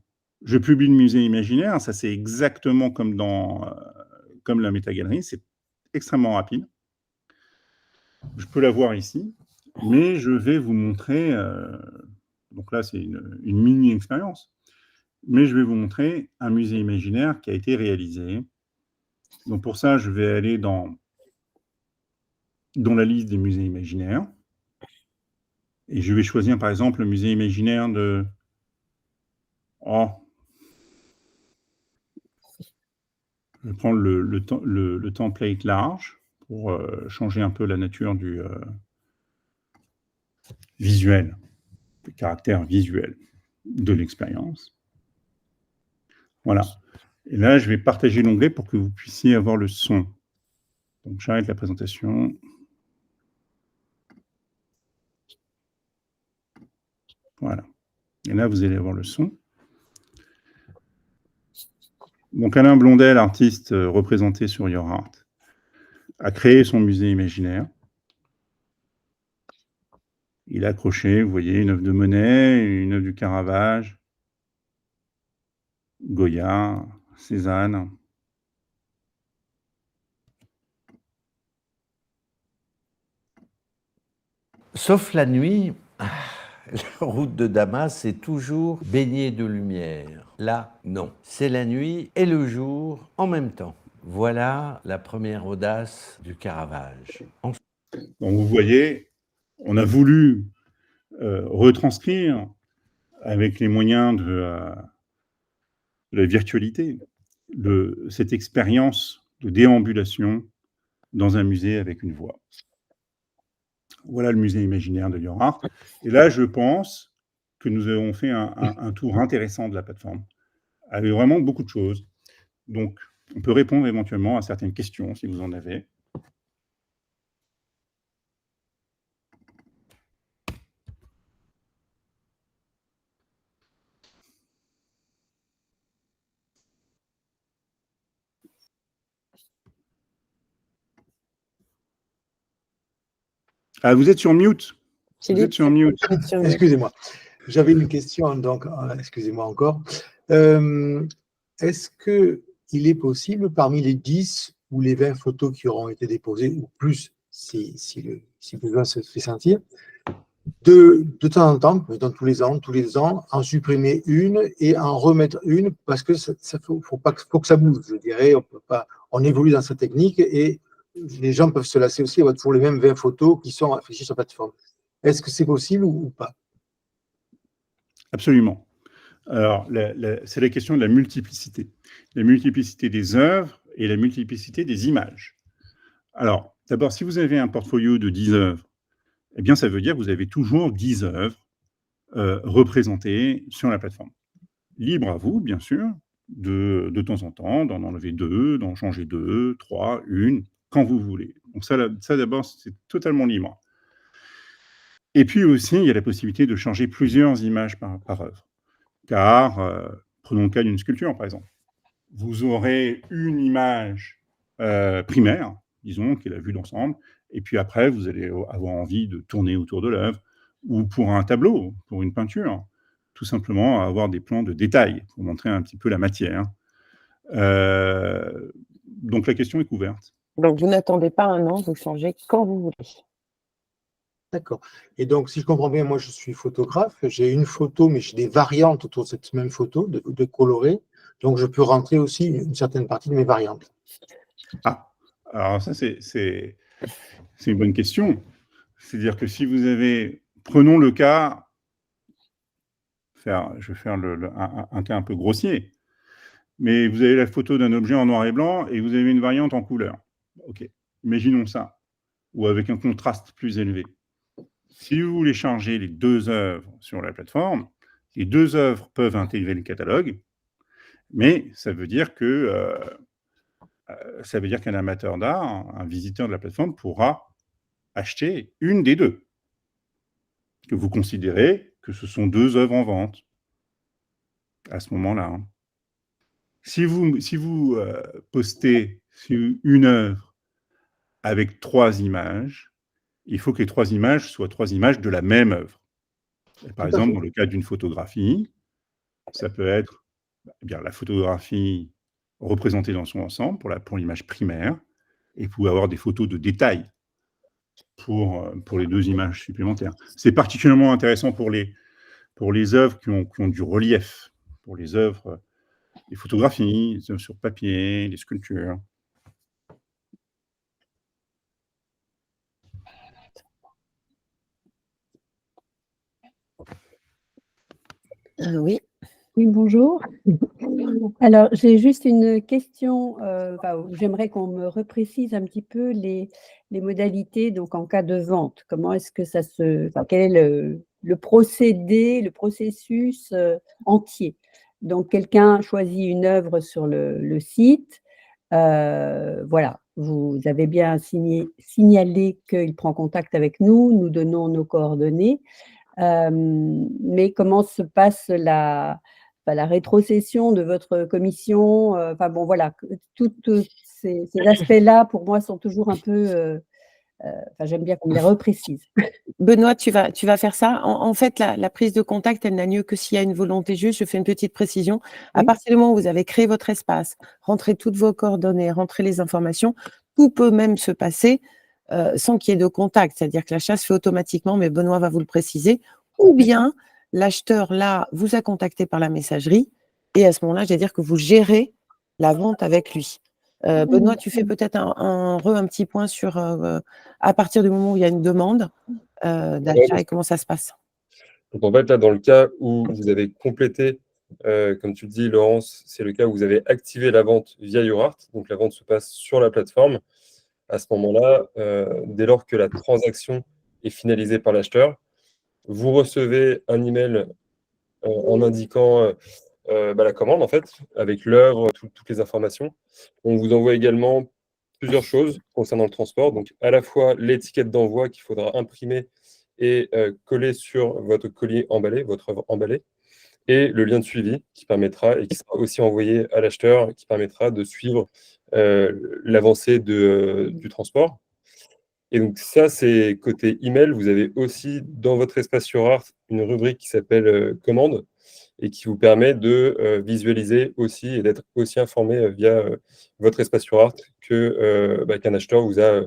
je publie le musée imaginaire, ça c'est exactement comme comme la métagalerie, c'est extrêmement rapide. Je peux la voir ici, mais je vais vous montrer, donc là c'est une mini-expérience, mais je vais vous montrer un musée imaginaire qui a été réalisé. Donc pour ça, je vais aller dans la liste des musées imaginaires, et je vais choisir par exemple le musée imaginaire de... Oh, je vais prendre le template large pour changer un peu la nature du visuel, le caractère visuel de l'expérience. Voilà. Et là, je vais partager l'onglet pour que vous puissiez avoir le son. Donc, j'arrête la présentation. Voilà. Et là, vous allez avoir le son. Donc, Alain Blondel, artiste représenté sur Your Art, a créé son musée imaginaire. Il a accroché, vous voyez, une œuvre de Monet, une œuvre du Caravage, Goya, Cézanne. Sauf la nuit, la route de Damas est toujours baignée de lumière. Là, non. C'est la nuit et le jour en même temps. Voilà la première audace du Caravage. Donc, vous voyez, on a voulu retranscrire avec les moyens de la virtualité cette expérience de déambulation dans un musée avec une voix. Voilà le musée imaginaire de Your Art. Et là, je pense que nous avons fait un tour intéressant de la plateforme, avec vraiment beaucoup de choses. Donc, on peut répondre éventuellement à certaines questions, si vous en avez. Ah, vous êtes sur mute. Vous êtes sur mute. Excusez-moi. J'avais une question, donc, excusez-moi encore. Est-ce qu'il est possible, parmi les 10 ou les 20 photos qui auront été déposées, ou plus, si besoin se fait sentir, de temps en temps, dans tous les ans, en supprimer une et en remettre une, parce que faut que ça bouge, je dirais. On évolue dans sa technique et les gens peuvent se lasser aussi, avoir toujours les mêmes 20 photos qui sont affichées sur la plateforme. Est-ce que c'est possible ou pas? Absolument. Alors, c'est la question de la multiplicité. La multiplicité des œuvres et la multiplicité des images. Alors, d'abord, si vous avez un portfolio de 10 œuvres, eh bien, ça veut dire que vous avez toujours 10 œuvres représentées sur la plateforme. Libre à vous, bien sûr, de temps en temps, d'en enlever 2, d'en changer 2, 3, 1, quand vous voulez. Donc ça d'abord, c'est totalement libre. Et puis aussi, il y a la possibilité de changer plusieurs images par œuvre. Car, prenons le cas d'une sculpture, par exemple. Vous aurez une image primaire, disons, qui est la vue d'ensemble, et puis après, vous allez avoir envie de tourner autour de l'œuvre, ou pour un tableau, pour une peinture, tout simplement avoir des plans de détail, pour montrer un petit peu la matière. Donc la question est couverte. Donc vous n'attendez pas un an, vous changez quand vous voulez. D'accord. Et donc, si je comprends bien, moi je suis photographe, j'ai une photo, mais j'ai des variantes autour de cette même photo, de colorées. Donc je peux rentrer aussi une certaine partie de mes variantes. Ah, alors ça c'est une bonne question. C'est-à-dire que si vous avez, prenons le cas, je vais faire un cas un peu grossier, mais vous avez la photo d'un objet en noir et blanc et vous avez une variante en couleur. Ok, imaginons ça, ou avec un contraste plus élevé. Si vous voulez charger les 2 œuvres sur la plateforme, les 2 œuvres peuvent intégrer le catalogue, mais ça veut dire qu'un amateur d'art, un visiteur de la plateforme, pourra acheter une des 2, que vous considérez que ce sont 2 œuvres en vente à ce moment-là. Si vous postez une œuvre avec 3 images, il faut que les 3 images soient 3 images de la même œuvre. Par exemple, dans le cas d'une photographie, ça peut être la photographie représentée dans son ensemble pour l'image primaire, et vous pouvez avoir des photos de détail pour les 2 images supplémentaires. C'est particulièrement intéressant pour les œuvres qui ont du relief, pour les œuvres, les photographies, les œuvres sur papier, les sculptures. Oui. Oui, bonjour. Alors, j'ai juste une question, j'aimerais qu'on me reprécise un petit peu les modalités, donc en cas de vente. Comment est-ce que ça quel est le procédé, le processus entier? Donc, quelqu'un choisit une œuvre sur le site, voilà, vous avez bien signalé qu'il prend contact avec nous, nous donnons nos coordonnées, mais comment se passe la rétrocession de votre commission, bon voilà, tous ces aspects-là, pour moi, sont toujours un peu, j'aime bien qu'on me les reprécise. Benoît, tu vas faire ça. En fait, la prise de contact, elle n'a lieu que s'il y a une volonté juste. Je fais une petite précision. À Oui. partir du moment où vous avez créé votre espace, rentré toutes vos coordonnées, rentré les informations, tout peut même se passer sans qu'il y ait de contact. C'est-à-dire que l'achat se fait automatiquement, mais Benoît va vous le préciser. Ou bien, l'acheteur, là, vous a contacté par la messagerie et à ce moment-là, je vais dire que vous gérez la vente avec lui. Benoît, tu fais peut-être un petit point sur à partir du moment où il y a une demande d'achat et comment ça se passe. Donc, en fait, là, dans le cas où vous avez complété, comme tu le dis, Laurence, c'est le cas où vous avez activé la vente via YourArt. Donc, la vente se passe sur la plateforme. À ce moment-là, dès lors que la transaction est finalisée par l'acheteur, vous recevez un email en indiquant la commande, en fait, avec l'œuvre, toutes les informations. On vous envoie également plusieurs choses concernant le transport. Donc, à la fois l'étiquette d'envoi qu'il faudra imprimer et coller sur votre colis emballé, votre œuvre emballée, et le lien de suivi qui permettra, et qui sera aussi envoyé à l'acheteur, qui permettra de suivre l'avancée du transport. Et donc ça, c'est côté email. Vous avez aussi dans votre espace YourArt une rubrique qui s'appelle commande et qui vous permet de visualiser aussi et d'être aussi informé via votre espace YourArt qu'un acheteur vous a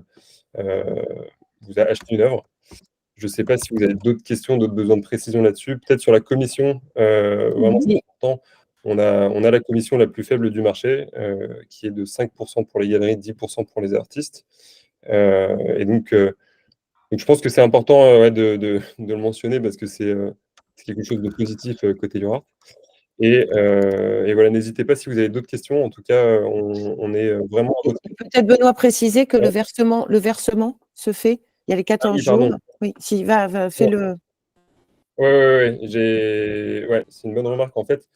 acheté une œuvre. Je ne sais pas si vous avez d'autres questions, d'autres besoins de précision là-dessus. Peut-être sur la commission, vraiment c'est important. On a la commission la plus faible du marché, qui est de 5% pour les galeries, 10% pour les artistes. Et donc, je pense que c'est important de le mentionner parce que c'est quelque chose de positif côté YourArt. Et voilà, n'hésitez pas si vous avez d'autres questions. En tout cas, on est vraiment à votre... Peut-être Benoît préciser que le versement se fait, il y a les 14 oui, pardon. jours. Oui, s'il va fais-le. Ouais, c'est une bonne remarque. En fait,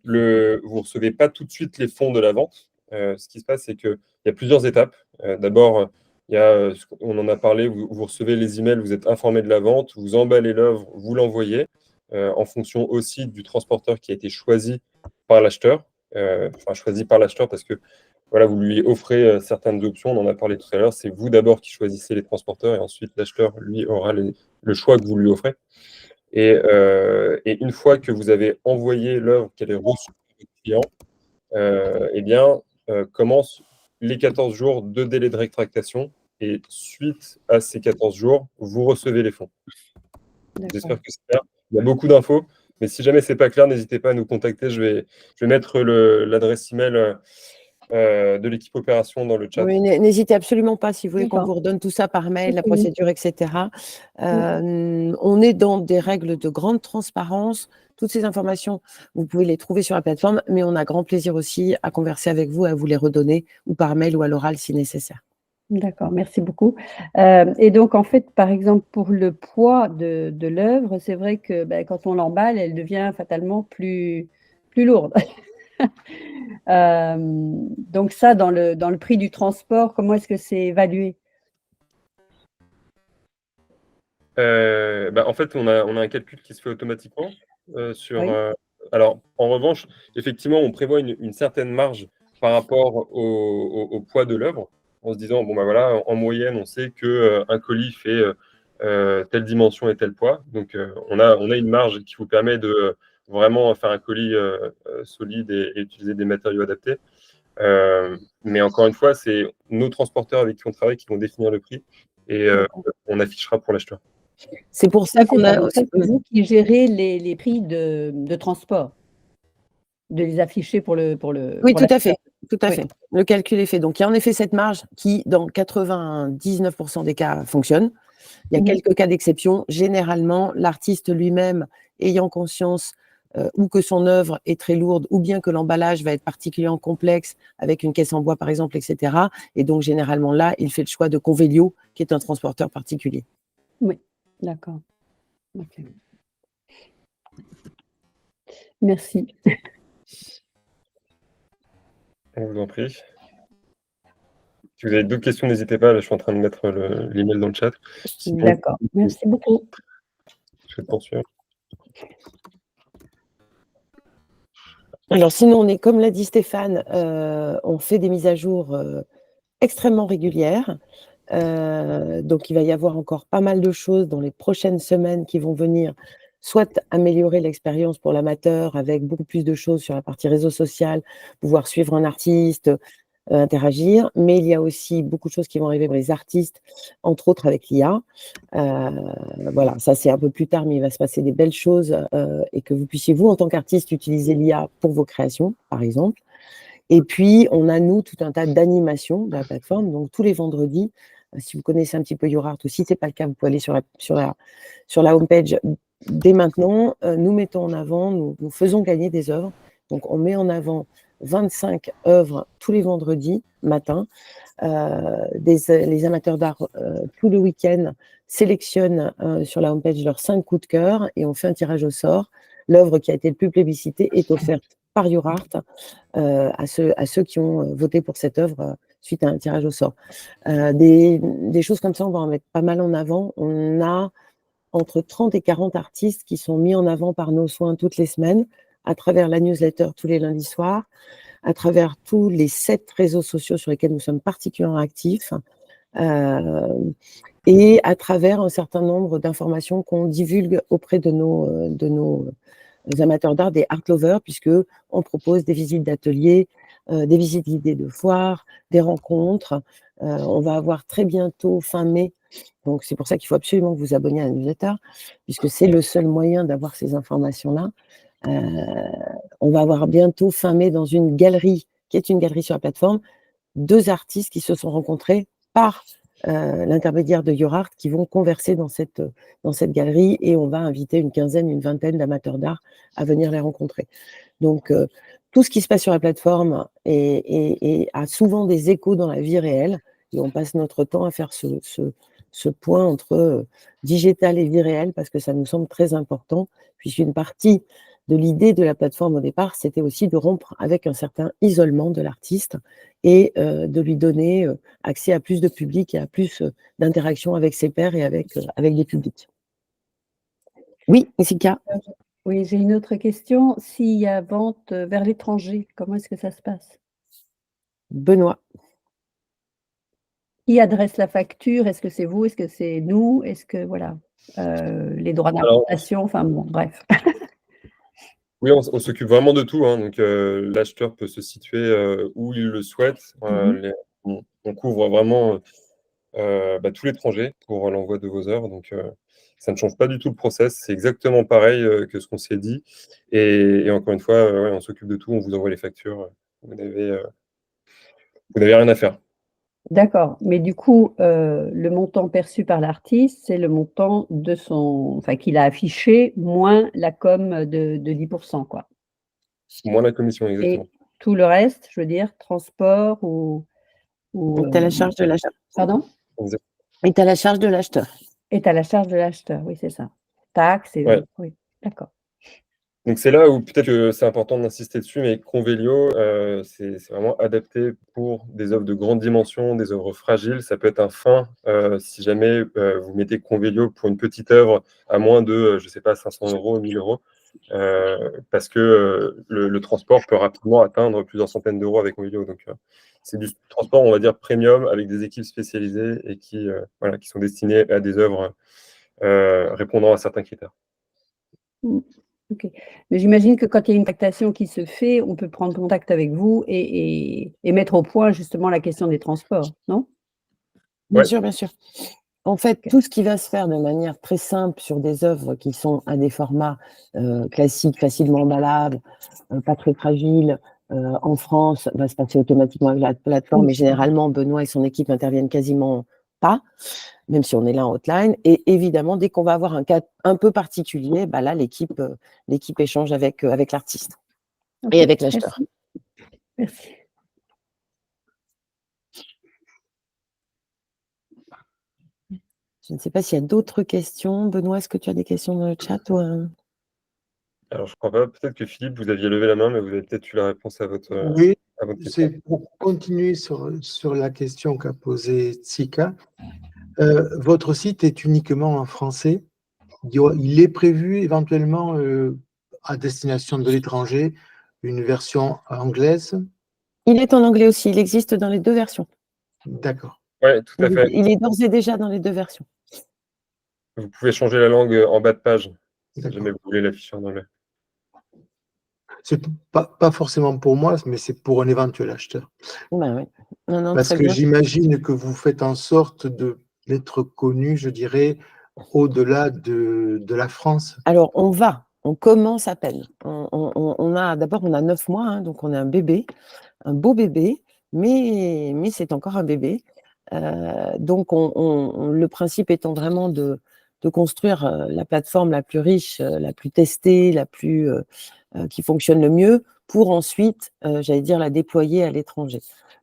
vous ne recevez pas tout de suite les fonds de la vente. Ce qui se passe, c'est qu'il y a plusieurs étapes. D'abord, on en a parlé, vous recevez les emails, vous êtes informé de la vente, vous emballez l'œuvre, vous l'envoyez, en fonction aussi du transporteur qui a été choisi par l'acheteur. Choisi par l'acheteur parce que voilà, vous lui offrez certaines options, on en a parlé tout à l'heure. C'est vous d'abord qui choisissez les transporteurs et ensuite l'acheteur, lui, aura le choix que vous lui offrez. Et une fois que vous avez envoyé l'œuvre, qu'elle est reçue par votre client, commencent les 14 jours de délai de rétractation. Et suite à ces 14 jours, vous recevez les fonds. J'espère que c'est clair. Il y a beaucoup d'infos, mais si jamais ce n'est pas clair, n'hésitez pas à nous contacter. Je vais mettre l'adresse email de l'équipe opération dans le chat. Oui, n'hésitez absolument pas si vous voulez qu'on D'accord. vous redonne tout ça par mail, la Ok. procédure, etc. On est dans des règles de grande transparence. Toutes ces informations, vous pouvez les trouver sur la plateforme, mais on a grand plaisir aussi à converser avec vous, à vous les redonner, ou par mail ou à l'oral si nécessaire. D'accord, merci beaucoup. Et donc, en fait, par exemple, pour le poids de l'œuvre, c'est vrai que quand on l'emballe, elle devient fatalement plus lourde. Donc ça, dans le prix du transport, comment est-ce que c'est évalué? En fait, on a un calcul qui se fait automatiquement sur. Oui. Alors, en revanche, effectivement, on prévoit une certaine marge par rapport au poids de l'œuvre, en se disant voilà, en moyenne, on sait que un colis fait telle dimension et tel poids. Donc, on a une marge qui vous permet de vraiment faire un colis solide et utiliser des matériaux adaptés. Mais encore une fois, c'est nos transporteurs avec qui on travaille qui vont définir le prix et on affichera pour l'acheteur. C'est pour ça qu'on a. C'est vous qui gérez les prix de transport, de les afficher pour le. Oui, pour tout à fait. Tout à Oui. fait. Le calcul est fait. Donc, il y a en effet cette marge qui, dans 99% des cas, fonctionne. Il y a quelques cas d'exception. Généralement, l'artiste lui-même, ayant conscience ou que son œuvre est très lourde, ou bien que l'emballage va être particulièrement complexe, avec une caisse en bois par exemple, etc. Et donc généralement là, il fait le choix de Convelio, qui est un transporteur particulier. Oui, d'accord. Ok. Merci. On vous en prie. Si vous avez d'autres questions, n'hésitez pas. Là, je suis en train de mettre l'email dans le chat. Sinon, D'accord. Merci beaucoup. je vais poursuivre. Alors sinon, comme l'a dit Stéphane, on fait des mises à jour extrêmement régulières. Donc il va y avoir encore pas mal de choses dans les prochaines semaines qui vont venir, soit améliorer l'expérience pour l'amateur avec beaucoup plus de choses sur la partie réseau social, pouvoir suivre un artiste, interagir, mais il y a aussi beaucoup de choses qui vont arriver pour les artistes, entre autres avec l'IA. Voilà, ça c'est un peu plus tard, mais il va se passer des belles choses et que vous puissiez, vous, en tant qu'artiste, utiliser l'IA pour vos créations, par exemple. Et puis, on a, nous, tout un tas d'animations de la plateforme. Donc, tous les vendredis, si vous connaissez un petit peu YourArt ou si ce n'est pas le cas, vous pouvez aller sur la homepage dès maintenant. Nous mettons en avant, nous faisons gagner des œuvres. Donc, on met en avant 25 œuvres tous les vendredis matin. Les amateurs d'art, tout le week-end, sélectionnent sur la homepage leurs 5 coups de cœur et on fait un tirage au sort. L'œuvre qui a été le plus plébiscitée est offerte par YourArt à ceux qui ont voté pour cette œuvre suite à un tirage au sort. Des choses comme ça, on va en mettre pas mal en avant. On a entre 30 et 40 artistes qui sont mis en avant par nos soins toutes les semaines, à travers la newsletter tous les lundis soirs, à travers tous les 7 réseaux sociaux sur lesquels nous sommes particulièrement actifs, et à travers un certain nombre d'informations qu'on divulgue auprès de nos amateurs d'art, des art lovers, puisqu'on propose des visites d'ateliers, des visites guidées de foires, des rencontres. On va avoir très bientôt, fin mai, donc c'est pour ça qu'il faut absolument que vous abonniez à la newsletter, puisque c'est le seul moyen d'avoir ces informations-là. On va avoir bientôt, fin mai, dans une galerie, qui est une galerie sur la plateforme, 2 artistes qui se sont rencontrés par l'intermédiaire de YourArt qui vont converser dans cette galerie et on va inviter une quinzaine, une vingtaine d'amateurs d'art à venir les rencontrer. Donc, tout ce qui se passe sur la plateforme a souvent des échos dans la vie réelle et on passe notre temps à faire ce point entre digital et vie réelle parce que ça nous semble très important, puisqu'une partie de l'idée de la plateforme au départ, c'était aussi de rompre avec un certain isolement de l'artiste et de lui donner accès à plus de public et à plus d'interactions avec ses pairs et avec des publics. Oui, Jessica. Oui, j'ai une autre question. S'il y a vente vers l'étranger, comment est-ce que ça se passe? Benoît. Qui adresse la facture? Est-ce que c'est vous? Est-ce que c'est nous? Est-ce que, voilà, les droits d'importation? Enfin bon, bref. Oui, on s'occupe vraiment de tout, hein. Donc, l'acheteur peut se situer où il le souhaite. On couvre vraiment tout l'étranger pour l'envoi de vos œuvres. Donc, ça ne change pas du tout le process. C'est exactement pareil que ce qu'on s'est dit. Et encore une fois, ouais, on s'occupe de tout. On vous envoie les factures. Vous n'avez rien à faire. D'accord, mais du coup, le montant perçu par l'artiste, c'est le montant de qu'il a affiché, moins la com de 10 %, quoi. Moins la commission, Et exactement. tout le reste, je veux dire, transport ou Est à la charge de l'acheteur. pardon? Exact. Est à la charge de l'acheteur. Est à la charge de l'acheteur, oui, c'est ça. Taxes et Ouais. oui, d'accord. Donc, c'est là où peut-être que c'est important d'insister dessus, mais Convelio, c'est vraiment adapté pour des œuvres de grande dimension, des œuvres fragiles. Ça peut être un frein si jamais vous mettez Convelio pour une petite œuvre à moins de, je ne sais pas, 500 €, 1 000 €, parce que le transport peut rapidement atteindre plusieurs centaines d'euros avec Convelio. Donc, c'est du transport, on va dire, premium, avec des équipes spécialisées et qui sont destinées à des œuvres répondant à certains critères. OK. Mais j'imagine que quand il y a une tractation qui se fait, on peut prendre contact avec vous et mettre au point justement la question des transports, non? Bien Ouais. sûr, bien sûr. En fait, OK. tout ce qui va se faire de manière très simple sur des œuvres qui sont à des formats classiques, facilement emballables, pas très fragiles, en France, va se passer automatiquement avec la plateforme. Oui. Mais généralement, Benoît et son équipe interviennent quasiment pas, même si on est là en hotline. Et évidemment, dès qu'on va avoir un cas un peu particulier, bah là, l'équipe échange avec l'artiste Ok, et avec l'acheteur. Merci. Je ne sais pas s'il y a d'autres questions. Benoît, est-ce que tu as des questions dans le chat ou, Alors, je crois pas. Peut-être que Philippe, vous aviez levé la main, mais vous avez peut-être eu la réponse à votre Oui, question. c'est pour continuer sur la question qu'a posée Tsika. Votre site est uniquement en français. Il est prévu éventuellement à destination de l'étranger une version anglaise. Il est en anglais aussi. Il existe dans les 2 versions. D'accord. Oui, tout à fait. Il est d'ores et déjà dans les 2 versions. Vous pouvez changer la langue en bas de page, si D'accord. jamais vous voulez l'afficher en anglais. C'est pas forcément pour moi, mais c'est pour un éventuel acheteur. Ben oui. Non, Parce très que bien. j'imagine que vous faites en sorte d'être connu, je dirais, au-delà de la France. Alors, on commence à peine. On a 9 mois, hein, donc on a un bébé, un beau bébé, mais c'est encore un bébé. Donc, le principe étant vraiment de construire la plateforme la plus riche, la plus testée, qui fonctionne le mieux, pour ensuite, j'allais dire, la déployer à l'étranger.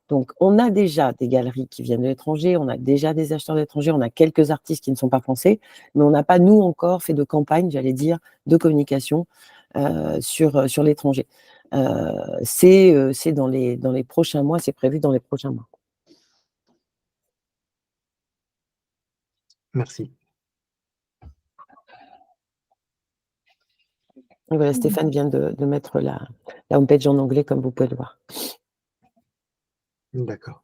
Donc, on a déjà des galeries qui viennent de l'étranger, on a déjà des acheteurs d'étranger, on a quelques artistes qui ne sont pas français, mais on n'a pas, nous, encore fait de campagne, j'allais dire, de communication sur l'étranger. C'est dans les prochains mois, c'est prévu dans les prochains mois. Merci. Et voilà, Stéphane vient de mettre la homepage en anglais, comme vous pouvez le voir. D'accord.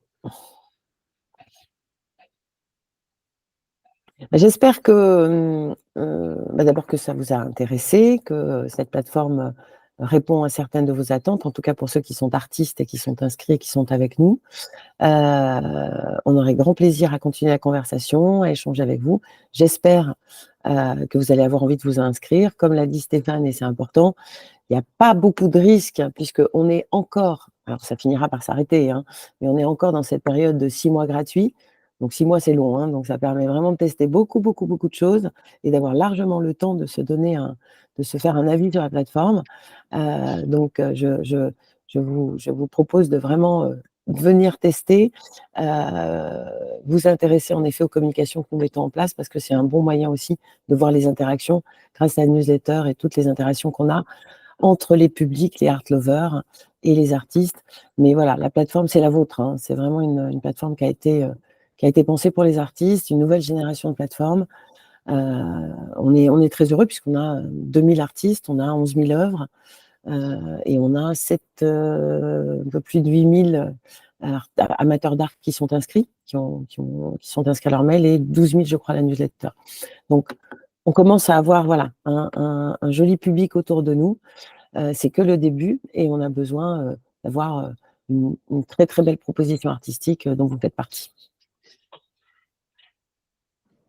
J'espère que d'abord que ça vous a intéressé, que cette plateforme répond à certaines de vos attentes, en tout cas pour ceux qui sont artistes et qui sont inscrits et qui sont avec nous. On aurait grand plaisir à continuer la conversation, à échanger avec vous. J'espère que vous allez avoir envie de vous inscrire. Comme l'a dit Stéphane, et c'est important, il n'y a pas beaucoup de risques, puisqu'on est encore, alors ça finira par s'arrêter, hein, mais on est encore dans cette période de 6 mois gratuits. Donc 6 mois, c'est long, hein, donc ça permet vraiment de tester beaucoup de choses et d'avoir largement le temps de se faire un avis sur la plateforme. Donc je vous propose de vraiment venir tester, vous intéresser en effet aux communications que nous mettons en place, parce que c'est un bon moyen aussi de voir les interactions grâce à la newsletter et toutes les interactions qu'on a entre les publics, les art lovers et les artistes. Mais voilà, la plateforme, c'est la vôtre, hein. C'est vraiment une plateforme qui a été pensée pour les artistes, une nouvelle génération de plateformes. On est très heureux puisqu'on a 2000 artistes, on a 11 000 œuvres et on a un peu plus de 8000 amateurs d'art qui sont inscrits, qui sont inscrits à leur mail, et 12 000, je crois, à la newsletter. Donc, on commence à avoir un joli public autour de nous. C'est que le début et on a besoin d'avoir une très très belle proposition artistique dont vous faites partie.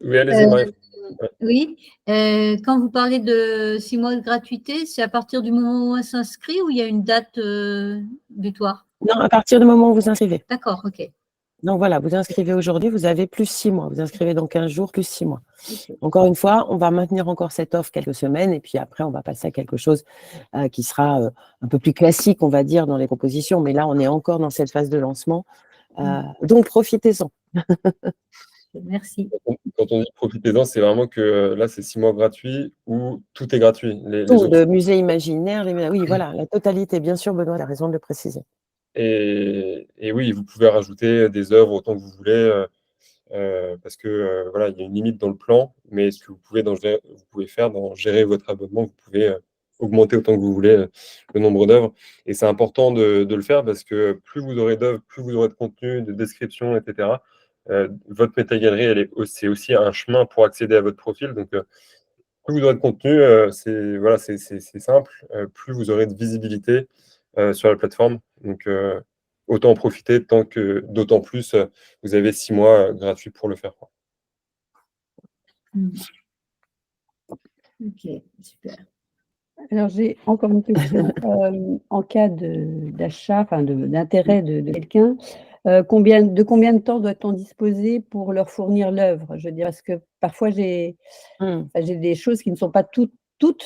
Oui, allez-y, Marie. Oui, quand vous parlez de 6 mois de gratuité, c'est à partir du moment où on s'inscrit ou il y a une date butoir? Non, à partir du moment où vous vous inscrivez. D'accord, ok. Donc voilà, vous inscrivez aujourd'hui, vous avez plus 6 mois. Vous inscrivez dans 15 jours, plus 6 mois. Encore une fois, on va maintenir encore cette offre quelques semaines et puis après, on va passer à quelque chose qui sera un peu plus classique, on va dire, dans les propositions. Mais là, on est encore dans cette phase de lancement. Donc, profitez-en. Merci. Quand on dit profitez-en, c'est vraiment que là, c'est 6 mois gratuits où tout est gratuit. Les Tout, options. de musée imaginaire, oui, voilà, la totalité, bien sûr, Benoît a raison de le préciser. Et oui, vous pouvez rajouter des œuvres autant que vous voulez, parce que voilà, il y a une limite dans le plan, mais ce que vous pouvez faire dans gérer votre abonnement, vous pouvez augmenter autant que vous voulez le nombre d'œuvres. Et c'est important de le faire parce que plus vous aurez d'œuvres, plus vous aurez de contenu, de description, etc. Votre métagalerie, c'est aussi un chemin pour accéder à votre profil. Donc, plus vous aurez de contenu, c'est simple, plus vous aurez de visibilité sur la plateforme. Donc, autant en profiter d'autant plus, vous avez 6 mois gratuits pour le faire. Ok, super. Alors, j'ai encore une question. En cas d'achat, d'intérêt de quelqu'un, de combien de temps doit-on disposer pour leur fournir l'œuvre? Je veux dire, parce que parfois j'ai des choses qui ne sont pas toutes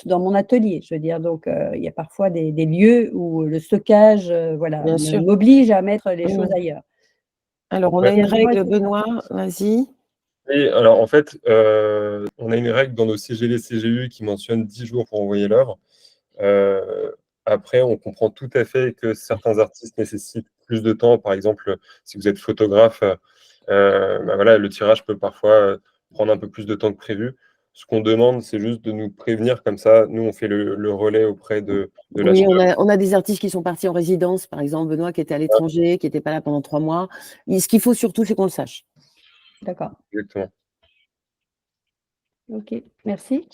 dans mon atelier. Je veux dire, donc il y a parfois des lieux où le stockage, voilà, Bien sûr. m'oblige à mettre les choses ailleurs. Alors, on a une règle, Benoît, vas-y. Et alors, en fait, on a une règle dans nos CGL CGU qui mentionne 10 jours pour envoyer l'œuvre. Après, on comprend tout à fait que certains artistes nécessitent plus de temps. Par exemple, si vous êtes photographe, voilà, le tirage peut parfois prendre un peu plus de temps que prévu. Ce qu'on demande, c'est juste de nous prévenir, comme ça, nous, on fait le relais auprès de Oui, l'acheteur. on a des artistes qui sont partis en résidence, par exemple, Benoît, qui était à l'étranger, qui n'était pas là pendant 3 mois. Et ce qu'il faut surtout, c'est qu'on le sache. D'accord. Exactement. Ok, merci.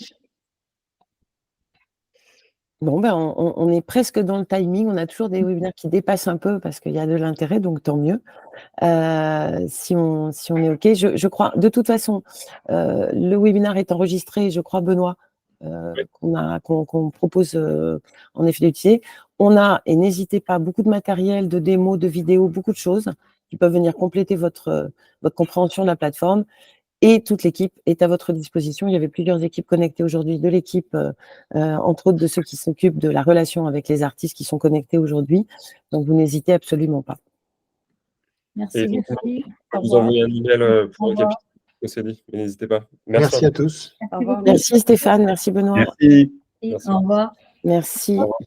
Bon, ben, on est presque dans le timing. On a toujours des webinaires qui dépassent un peu parce qu'il y a de l'intérêt, donc tant mieux. Si on est OK, je crois, de toute façon, le webinaire est enregistré, je crois, Benoît, qu'on propose en effet d'utiliser. On a, et n'hésitez pas, beaucoup de matériel, de démos, de vidéos, beaucoup de choses qui peuvent venir compléter votre compréhension de la plateforme. Et toute l'équipe est à votre disposition. Il y avait plusieurs équipes connectées aujourd'hui, de l'équipe, entre autres de ceux qui s'occupent de la relation avec les artistes qui sont connectés aujourd'hui. Donc, vous n'hésitez absolument pas. Merci. Je vous envoie un email pour récapituler ce que c'est dit, mais n'hésitez pas. Merci à tous. Au revoir. Merci Stéphane, merci Benoît. Merci. Au revoir. Merci. Au revoir.